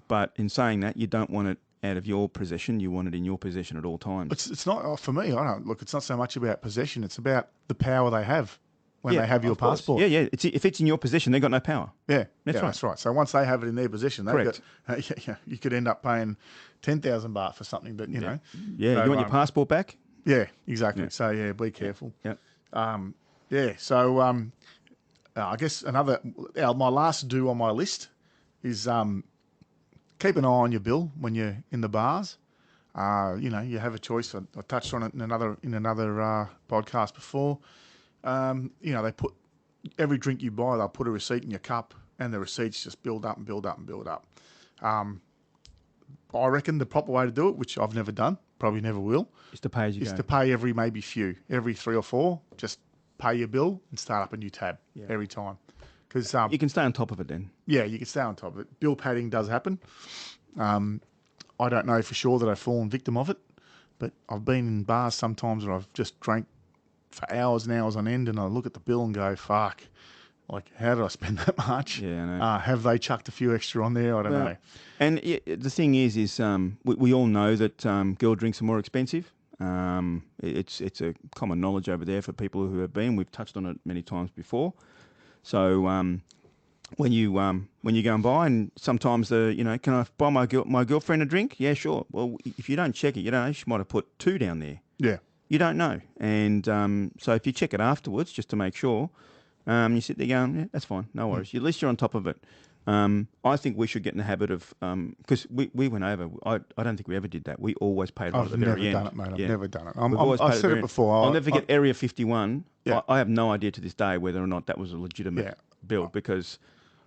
but in saying that, you don't want it out of your possession. You want it in your possession at all times. It's not, for me. I don't look. It's not so much about possession. It's about the power they have when they have your passport. Yeah. If it's in your possession, they've got no power. Yeah, that's right. That's right. So once they have it in their possession, they've Correct. got. You could end up paying 10,000 baht for something that you know. Yeah, so, you want your passport back? Yeah, exactly. Yeah. So be careful. Yeah. So I guess my last do on my list is keep an eye on your bill when you're in the bars. You have a choice. I touched on it in another podcast before. They put every drink you buy, they'll put a receipt in your cup, and the receipts just build up and build up and build up. I reckon the proper way to do it, which I've never done, probably never will, is to pay as you go. Is to pay every 3 or 4. Just pay your bill and start up a new tab every time. Because you can stay on top of it then. Yeah, you can stay on top of it. Bill padding does happen. I don't know for sure that I've fallen victim of it. But I've been in bars sometimes where I've just drank for hours and hours on end, and I look at the bill and go, fuck, like, how did I spend that much? Yeah, I know. Have they chucked a few extra on there? I don't know. And the thing is we all know that girl drinks are more expensive. It's a common knowledge over there for people who have been. We've touched on it many times before. So when you go and buy, and sometimes can I buy my girlfriend a drink? Yeah, sure. Well, if you don't check it, you don't know. She might have put 2 down there. Yeah. You don't know. And so if you check it afterwards, just to make sure, you sit there going, yeah, that's fine, no worries. At least you're on top of it. I think we should get in the habit of, because we went over, I don't think we ever did that. We always paid right at the very end. I've never done it, mate. Yeah. I've never done it. I've said it before. I'll never forget Area 51. Yeah. I have no idea to this day whether or not that was a legitimate build, because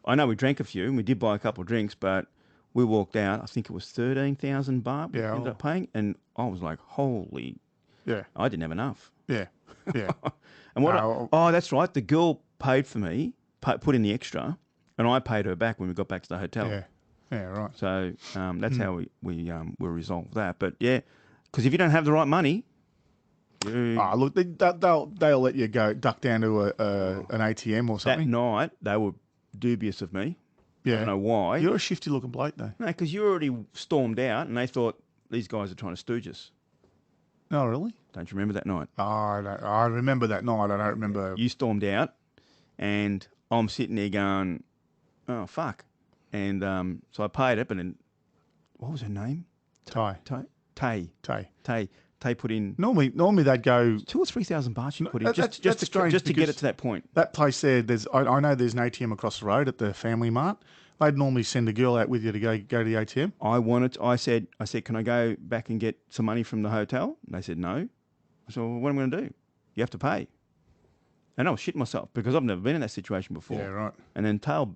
I know we drank a few and we did buy a couple of drinks, but we walked out, I think it was 13,000 baht we ended up paying, and I was like, holy, I didn't have enough. Yeah, yeah. And that's right, the girl paid for me, put in the extra, and I paid her back when we got back to the hotel. Yeah, right. So that's how we resolved that. But yeah, because if you don't have the right money, look, they'll let you go duck down to an ATM or something. That night they were dubious of me. Yeah, I don't know why. You're a shifty looking bloke, though. No, because you already stormed out, and they thought these guys are trying to stooge us. No, really? Don't you remember that night? I remember that night. I don't remember. You stormed out, and I'm sitting there going, oh, fuck. And so I paid it, but then, what was her name? Tay. Tay put in... Normally they'd go... 2,000 or 3,000 baht she put in, that's just strange to get it to that point. That place there, I know there's an ATM across the road at the Family Mart. They'd normally send a girl out with you to go to the ATM. I said, can I go back and get some money from the hotel? And they said, no. I said, well, what am I going to do? You have to pay. And I was shitting myself because I've never been in that situation before. Yeah, right. And then Tay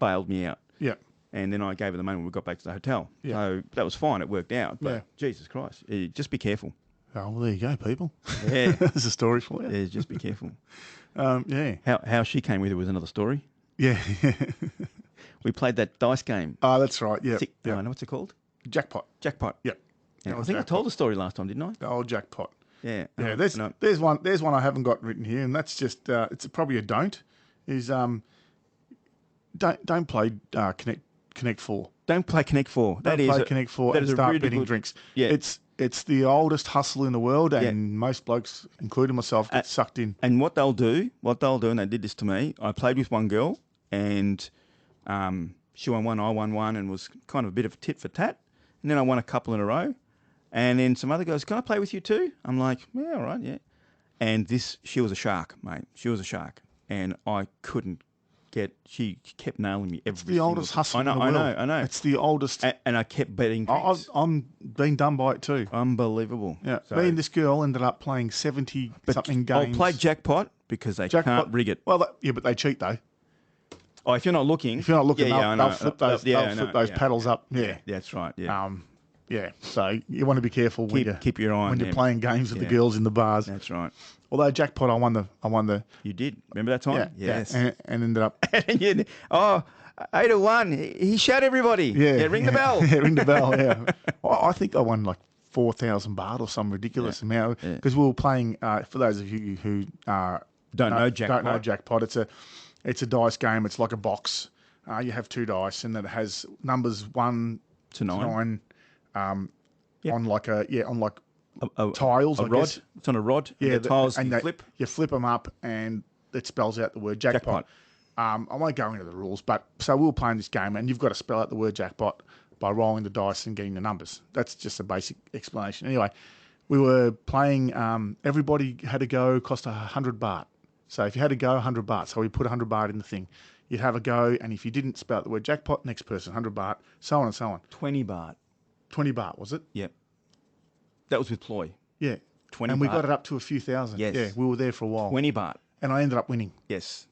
bailed me out. Yeah. And then I gave her the money when we got back to the hotel. Yeah. So that was fine. It worked out. But Jesus Christ, just be careful. Oh, well, there you go, people. Yeah. There's a story for you. Yeah, just be careful. Yeah. How she came with it was another story. Yeah. We played that dice game. Oh, that's right. Yeah. I know what's it called? Jackpot. Jackpot. Yep. Yeah, I think I told the story last time, didn't I? The old jackpot. Yeah. Yeah. There's one I haven't got written here, and that's just it's probably a don't. Is don't play Connect 4. Don't play Connect 4. Don't play Connect 4 and start betting drinks. Yeah. It's the oldest hustle in the world, and most blokes, including myself, get sucked in. And what they'll do, and they did this to me, I played with one girl, and she won one, I won one, and was kind of a bit of a tit for tat. And then I won a couple in a row. And then some other goes, can I play with you too? I'm like, yeah, all right, yeah. And she was a shark, mate. She was a shark. And I couldn't she kept nailing me every It's the oldest hustle in the world. I know. It's the oldest. And I kept betting drinks. I'm being done by it too. Unbelievable. Yeah. Me and this girl ended up playing 70-something games. I'll play Jackpot because they can't rig it. Well, but they cheat though. Oh, if you're not looking, they'll flip those paddles up. Yeah. That's right. Yeah. Yeah. So you want to be careful keep your eye on when you're playing games with the girls in the bars. That's right. Although Jackpot, I won the. You did. Remember that time? Yeah. Yes. And ended up. 8-1. He shot everybody. Yeah. Ring the bell. Yeah, ring the bell. Yeah. I think I won like 4,000 baht or some ridiculous amount because we were playing. For those of you who don't know Jackpot, it's a dice game. It's like a box. You have 2 dice, and it has numbers 1 to 9. On like tiles. A I rod. guess. It's on a rod. Yeah, the tiles you flip. You flip them up, and it spells out the word jackpot. I won't go into the rules, but so we were playing this game, and you've got to spell out the word jackpot by rolling the dice and getting the numbers. That's just a basic explanation. Anyway, we were playing. Everybody had to go. Cost 100 baht. So if you had to go, 100 baht. So we put 100 baht in the thing. You'd have a go, and if you didn't spell out the word jackpot, next person 100 baht, so on and so on. 20 baht. 20 baht, was it? Yep. That was with ploy. Yeah. 20 and baht. we got it up to a few thousand. Yes. Yeah, we were there for a while. 20 baht. And I ended up winning. Yes.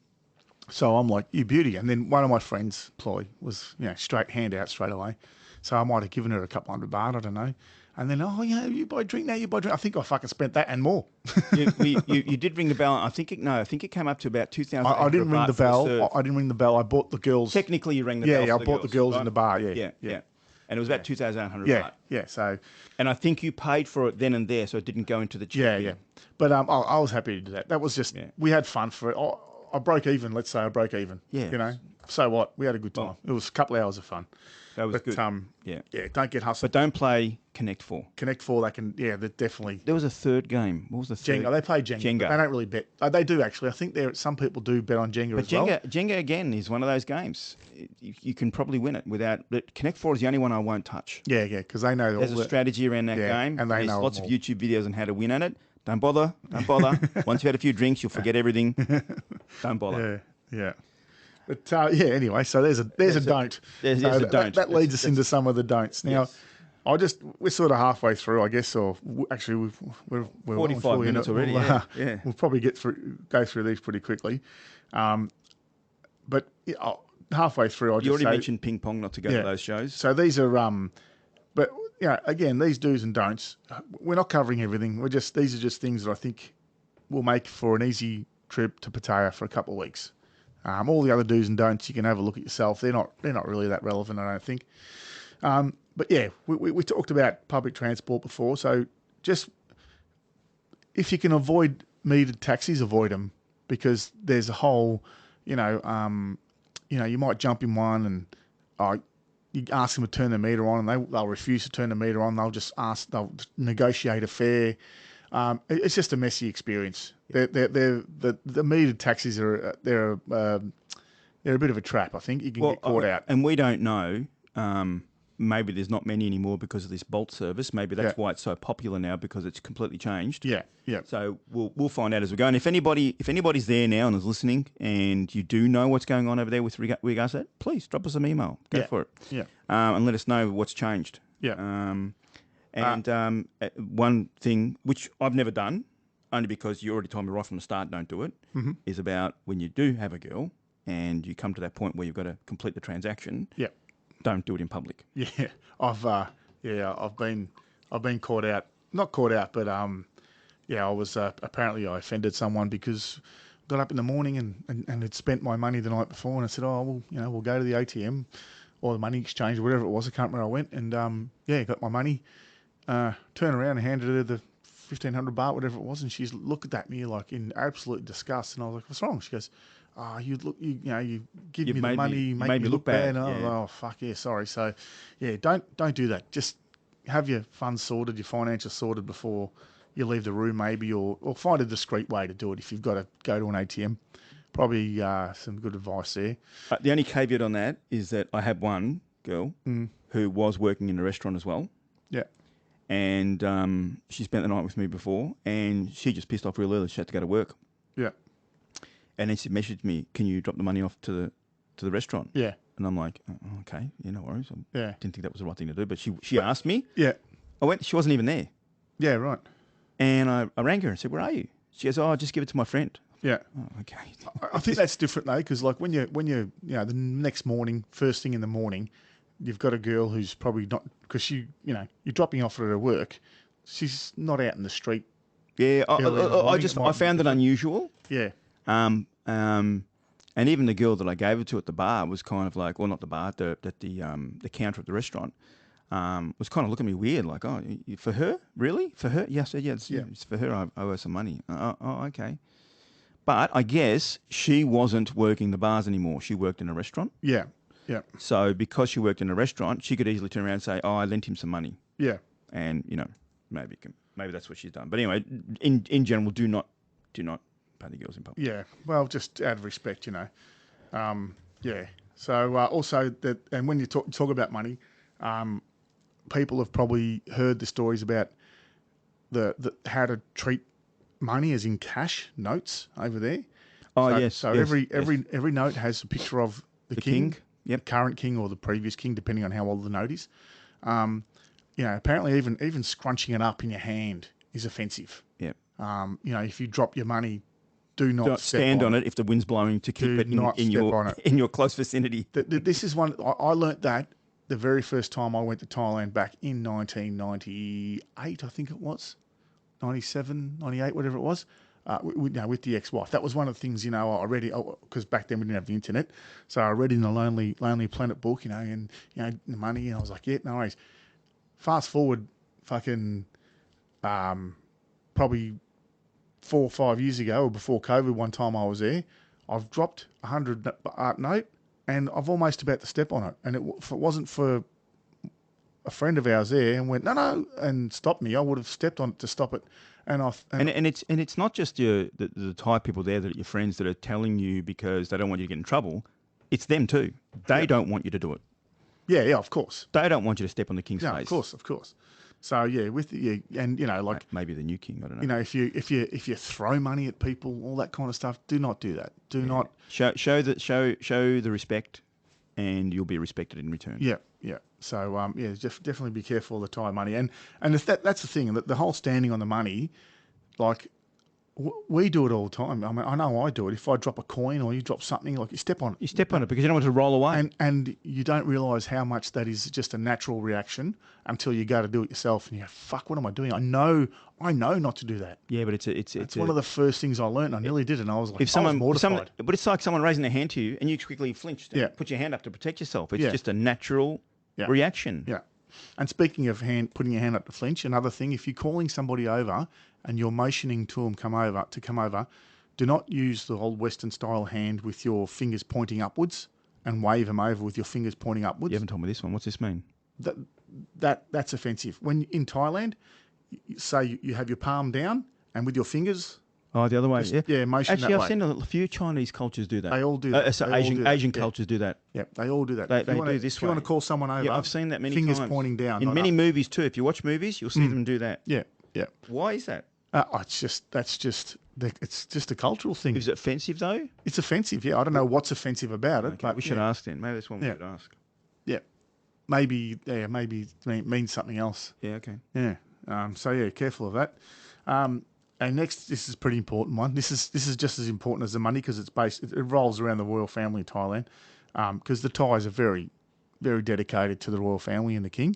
So I'm like, you beauty. And then one of my friends, Ploy, was, straight handout straight away. So I might have given her a couple 100 baht, I don't know. And then, you buy a drink now, you buy a drink. I think I fucking spent that and more. you did ring the bell. I think it came up to about 2,000. I didn't ring the bell. I didn't ring the bell. I bought the girls. Technically, you rang the bell. Yeah, I bought the girls in the bar. Yeah. And it was about 2,800 Yeah, baht. yeah. So, And I think you paid for it then and there, so it didn't go into the chip. yeah. But I was happy to do that. That was just, we had fun for it. I broke even, let's say I broke even. Yeah. You know, so what? We had a good time. Well, it was a couple of hours of fun. That was good. Yeah, don't get hustled. But don't play Connect 4. Connect 4, they can, they're definitely. There was a third game. What was the third? Jenga. They play Jenga. Jenga. But they don't really bet. They do, actually. I think some people do bet on Jenga as well. But Jenga, again, is one of those games. You can probably win it without... But Connect 4 is the only one I won't touch. Yeah, because they know... There's a strategy around that game. And they There's know lots of YouTube videos on how to win at it. Don't bother. Once you've had a few drinks, you'll forget everything. Don't bother. Yeah. But anyway, so there's a don't. There's a don't. That leads us into some of the don'ts. Now, we're sort of halfway through, I guess, or actually we're 45 minutes already. We'll probably go through these pretty quickly. But halfway through, You already mentioned ping pong, not to go to those shows. So these are but again, these do's and don'ts. We're not covering everything. These are just things that I think will make for an easy trip to Pattaya for a couple of weeks. All the other do's and don'ts you can have a look at yourself. They're not really that relevant, I don't think. But yeah, we talked about public transport before. So just if you can avoid metered taxis, avoid them, because there's a whole, you might jump in one and you ask them to turn the meter on, and they'll refuse to turn the meter on. They'll negotiate a fare. It's just a messy experience. The metered taxis they're a bit of a trap. I think you can get caught out. And we don't know. Maybe there's not many anymore because of this Bolt service. Maybe that's why it's so popular now, because it's completely changed. Yeah. So we'll find out as we go. And if anybody's there now and is listening, and you do know what's going on over there with regards to that, please drop us an email. Go for it. Yeah. And let us know what's changed. Yeah. One thing which I've never done, only because you already told me right from the start, don't do it, is about when you do have a girl and you come to that point where you've got to complete the transaction. Yeah. Don't do it in public. Yeah, I've been caught out. Not caught out, but I was apparently I offended someone because I got up in the morning and had spent my money the night before, and I said, we'll go to the ATM or the money exchange or whatever it was. I can't remember where I went, and got my money. Turned around and handed her the 1,500 baht, whatever it was, and she's looked at me like in absolute disgust, and I was like, "What's wrong?" She goes, you give me the money, make me look bad. And I was like, oh, fuck yeah, sorry. So, don't do that. Just have your funds sorted, your finances sorted before you leave the room, maybe, or find a discreet way to do it if you've got to go to an ATM. Probably some good advice there. The only caveat on that is that I had one girl who was working in a restaurant as well. Yeah. And she spent the night with me before, and she just pissed off real early. She had to go to work. Yeah. And then she messaged me, "Can you drop the money off to the restaurant?" Yeah. And I'm like, oh, "Okay, no worries." I didn't think that was the right thing to do, but she asked me. Yeah. I went. She wasn't even there. Yeah. Right. And I rang her and said, "Where are you?" She goes, "Oh, just give it to my friend." Yeah. Oh, okay. I think that's different though, because like when you the next morning, first thing in the morning, you've got a girl who's probably not, because you're dropping off her at work. She's not out in the street. Yeah. I found it unusual. Yeah. And even the girl that I gave it to at the bar was kind of like, well, not the bar, at the counter at the restaurant, was kind of looking at me weird, like, "Oh, for her? Really? For her?" Yeah, I said, it's for her. I owe her some money. Oh, okay. But I guess she wasn't working the bars anymore. She worked in a restaurant. Yeah, yeah. So because she worked in a restaurant, she could easily turn around and say, "Oh, I lent him some money." Yeah. And maybe that's what she's done. But anyway, in general, do not pay the girls in public. Yeah. Well, just out of respect, Yeah. So also that, and when you talk about money, people have probably heard the stories about the how to treat money, as in cash notes over there. Oh, so, yes. So yes, every note has a picture of the king. Yep. The current king or the previous king, depending on how old the note is. Apparently even scrunching it up in your hand is offensive. Yep. If you drop your money, do not stand on it if the wind's blowing to keep it in your close vicinity. This is one I learnt that the very first time I went to Thailand back in 1998, I think it was 97, 98, whatever it was. with the ex-wife. That was one of the things, I read it, because back then we didn't have the internet. So I read in the Lonely Planet book, and, the money, and I was like, yeah, no worries. Fast forward fucking probably 4 or 5 years ago, or before COVID, one time I was there, I've dropped a 100 art note, and I've almost about to step on it. And if it wasn't for a friend of ours there and went, no, and stopped me, I would have stepped on it to stop it. And it's not just the Thai people there, that your friends that are telling you because they don't want you to get in trouble. It's them too. They don't want you to do it. Yeah, of course. They don't want you to step on the king's face. Of course. So and like maybe the new king. I don't know. If you throw money at people, all that kind of stuff, do not do that. Do not show the respect, and you'll be respected in return. Yeah. So definitely be careful of the Thai money, and if that's the thing, that the whole standing on the money, like. We do it all the time. I mean, I know I do it. If I drop a coin or you drop something, like you step on it. You step on it because you don't want it to roll away. And you don't realise how much that is just a natural reaction until you go to do it yourself and you go, fuck, what am I doing? I know not to do that. Yeah, but it's one of the first things I learned. I nearly did, and I was like, I was mortified. But it's like someone raising their hand to you and you quickly flinched and put your hand up to protect yourself. It's just a natural reaction. Yeah. And speaking of putting your hand up to flinch, another thing, if you're calling somebody over and you're motioning to them come over, do not use the old Western style hand with your fingers pointing upwards and wave them over with your fingers pointing upwards. You haven't told me this one. What's this mean? That's offensive. When in Thailand, say you have your palm down and with your fingers. Oh, the other way. Motion Actually, that I've seen a few Chinese cultures do that. They all do that. Asian cultures do that. Yeah, they all do that. They do this If you want to call someone over, I've seen that many fingers times. pointing down. In many movies too. If you watch movies, you'll see them do that. Yeah. Why is that? It's just a cultural thing. Is it offensive though? It's offensive. Yeah, I don't know what's offensive about it. Okay, but we should ask then. Maybe that's one we should ask. Yeah, maybe it means something else. Yeah. Okay. Yeah. Careful of that. And next, this is a pretty important one. This is just as important as the money because it revolves around the royal family in Thailand. Because the Thais are very, very dedicated to the royal family and the king.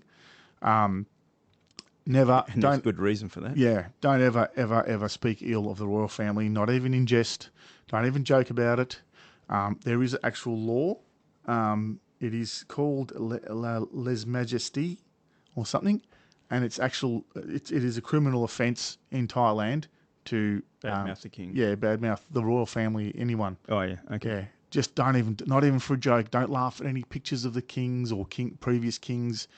There's good reason for that. Yeah, don't ever speak ill of the royal family, not even in jest. Don't even joke about it. There is an actual law. It is called Les Majestés or something, and it is a criminal offence in Thailand to badmouth the king. Yeah, badmouth the royal family, anyone. Oh yeah, okay. Yeah, just not even for a joke. Don't laugh at any pictures of the kings or previous kings.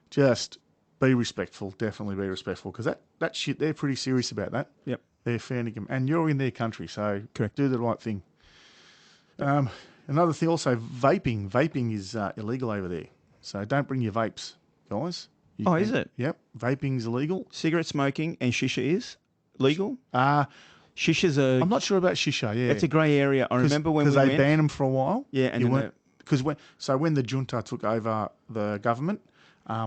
Just be respectful. Definitely be respectful because that shit, they're pretty serious about that. Yep. They're fanning, and you're in their country, so correct. Do the right thing. Another thing also, vaping. Vaping is illegal over there, so don't bring your vapes, guys. Is it? Yep, vaping's illegal. Cigarette smoking and shisha is legal? Shisha's I'm not sure about shisha, yeah. It's a grey area. I remember when we went. Because they banned them for a while. Yeah, and when the junta took over the government,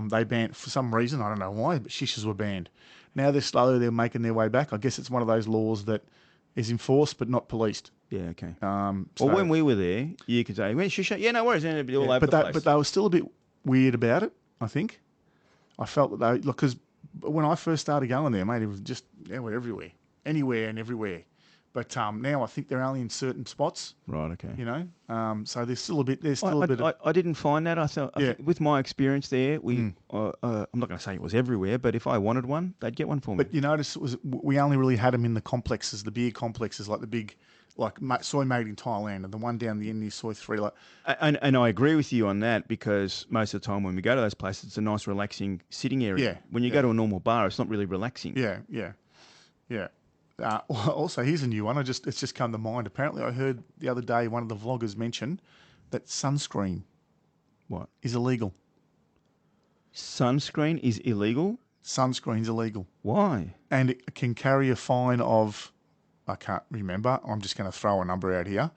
they banned, for some reason, I don't know why, but shishas were banned. Now they're making their way back. I guess it's one of those laws that is enforced but not policed. Yeah, okay. When we were there, you could say, "Where's shisha?" Yeah, no worries. And it'd be all over the place. But they were still a bit weird about it, I think. I felt that because when I first started going there, mate, it was just, we're everywhere. Anywhere and everywhere. But now I think they're only in certain spots. Right, okay. So there's still a bit. I didn't find that. I thought, with my experience there, I'm not going to say it was everywhere, but if I wanted one, they'd get one for me. But you notice we only really had them in the complexes, the beer complexes, like the big, like Soy Made in Thailand, and the one down the end near Soy 3. And I agree with you on that because most of the time when we go to those places, it's a nice, relaxing sitting area. Yeah. When you go to a normal bar, it's not really relaxing. Yeah. Also, here's a new one. It's just come to mind. Apparently, I heard the other day one of the vloggers mention that sunscreen is illegal. Sunscreen is illegal? Sunscreen's illegal. Why? And it can carry a fine of, I can't remember. I'm just going to throw a number out here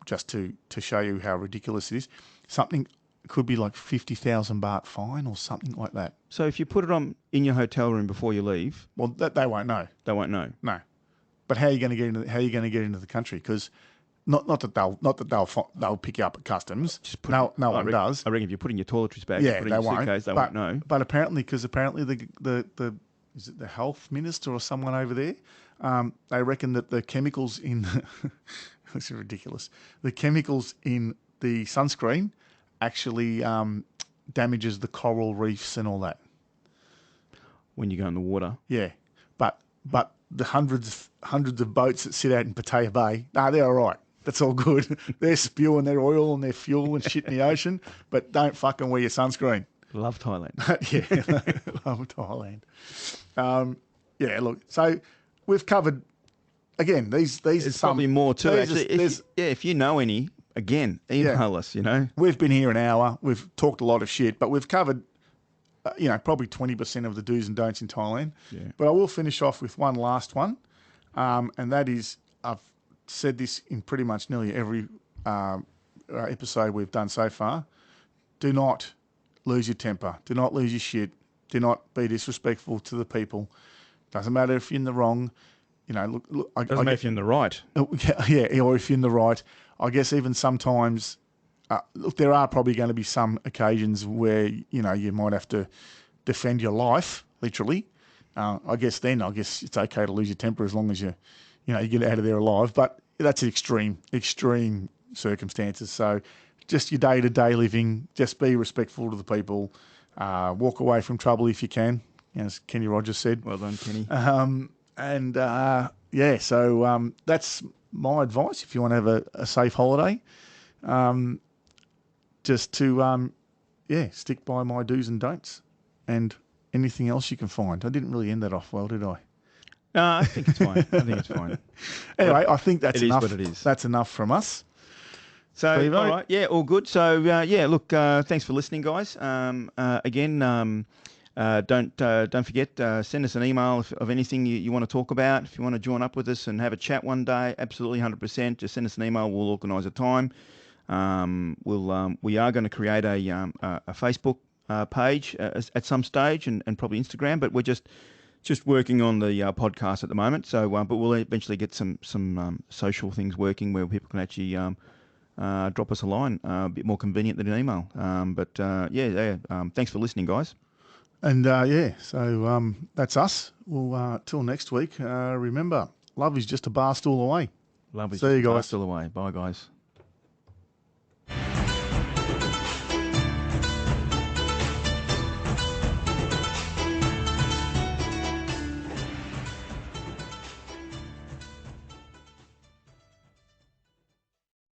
just to show you how ridiculous it is. Something could be like 50,000 baht fine or something like that. So if you put it on in your hotel room before you leave, well, they won't know. They won't know. No. But how are you going to get into the country? Because not that they'll pick you up at customs. No one does. I reckon if you put in your toiletries bag, they in your won't. Suitcase, they won't know. But apparently the is it the health minister or someone over there they reckon that the chemicals in this is ridiculous. The chemicals in the sunscreen actually damages the coral reefs and all that. When you go in the water. Yeah, but the hundreds of boats that sit out in Pattaya Bay, they're all right. That's all good. They're spewing their oil and their fuel and shit in the ocean, but don't fucking wear your sunscreen. Love Thailand. Yeah, love Thailand. Yeah, look, so we've covered, again, these There's are some... probably more too, actually. If you know any, again, email us, you know. We've been here an hour. We've talked a lot of shit, but we've covered, probably 20% of the do's and don'ts in Thailand. Yeah. But I will finish off with one last one, and that is, I've said this in pretty much nearly every episode we've done so far. Do not lose your temper. Do not lose your shit. Do not be disrespectful to the people. Doesn't matter if you're in the wrong. Doesn't matter if you're in the right. Yeah, or if you're in the right. I guess even sometimes, look, there are probably going to be some occasions where, you might have to defend your life, literally. I guess it's okay to lose your temper as long as you get out of there alive. But that's extreme circumstances. So just your day-to-day living, just be respectful to the people. Walk away from trouble if you can, as Kenny Rogers said. Well done, Kenny. So that's my advice if you want to have a safe holiday. Just to, stick by my do's and don'ts and anything else you can find. I didn't really end that off well, did I? No, I think it's fine. Anyway, I think that's enough. It is what it is. That's enough from us. So, all right. Yeah, all good. So, look, thanks for listening, guys. Again, don't forget, send us an email of anything you want to talk about. If you want to join up with us and have a chat one day, absolutely 100%. Just send us an email. We'll organise a time. We are going to create a Facebook page at some stage and probably Instagram, but we're just working on the podcast at the moment. So, but we'll eventually get some social things working where people can actually drop us a line, a bit more convenient than an email. Thanks for listening, guys. And so that's us. Well, till next week. Remember, love is just a bar stool away. Love is See you just a bar guys. stool away. Bye, guys.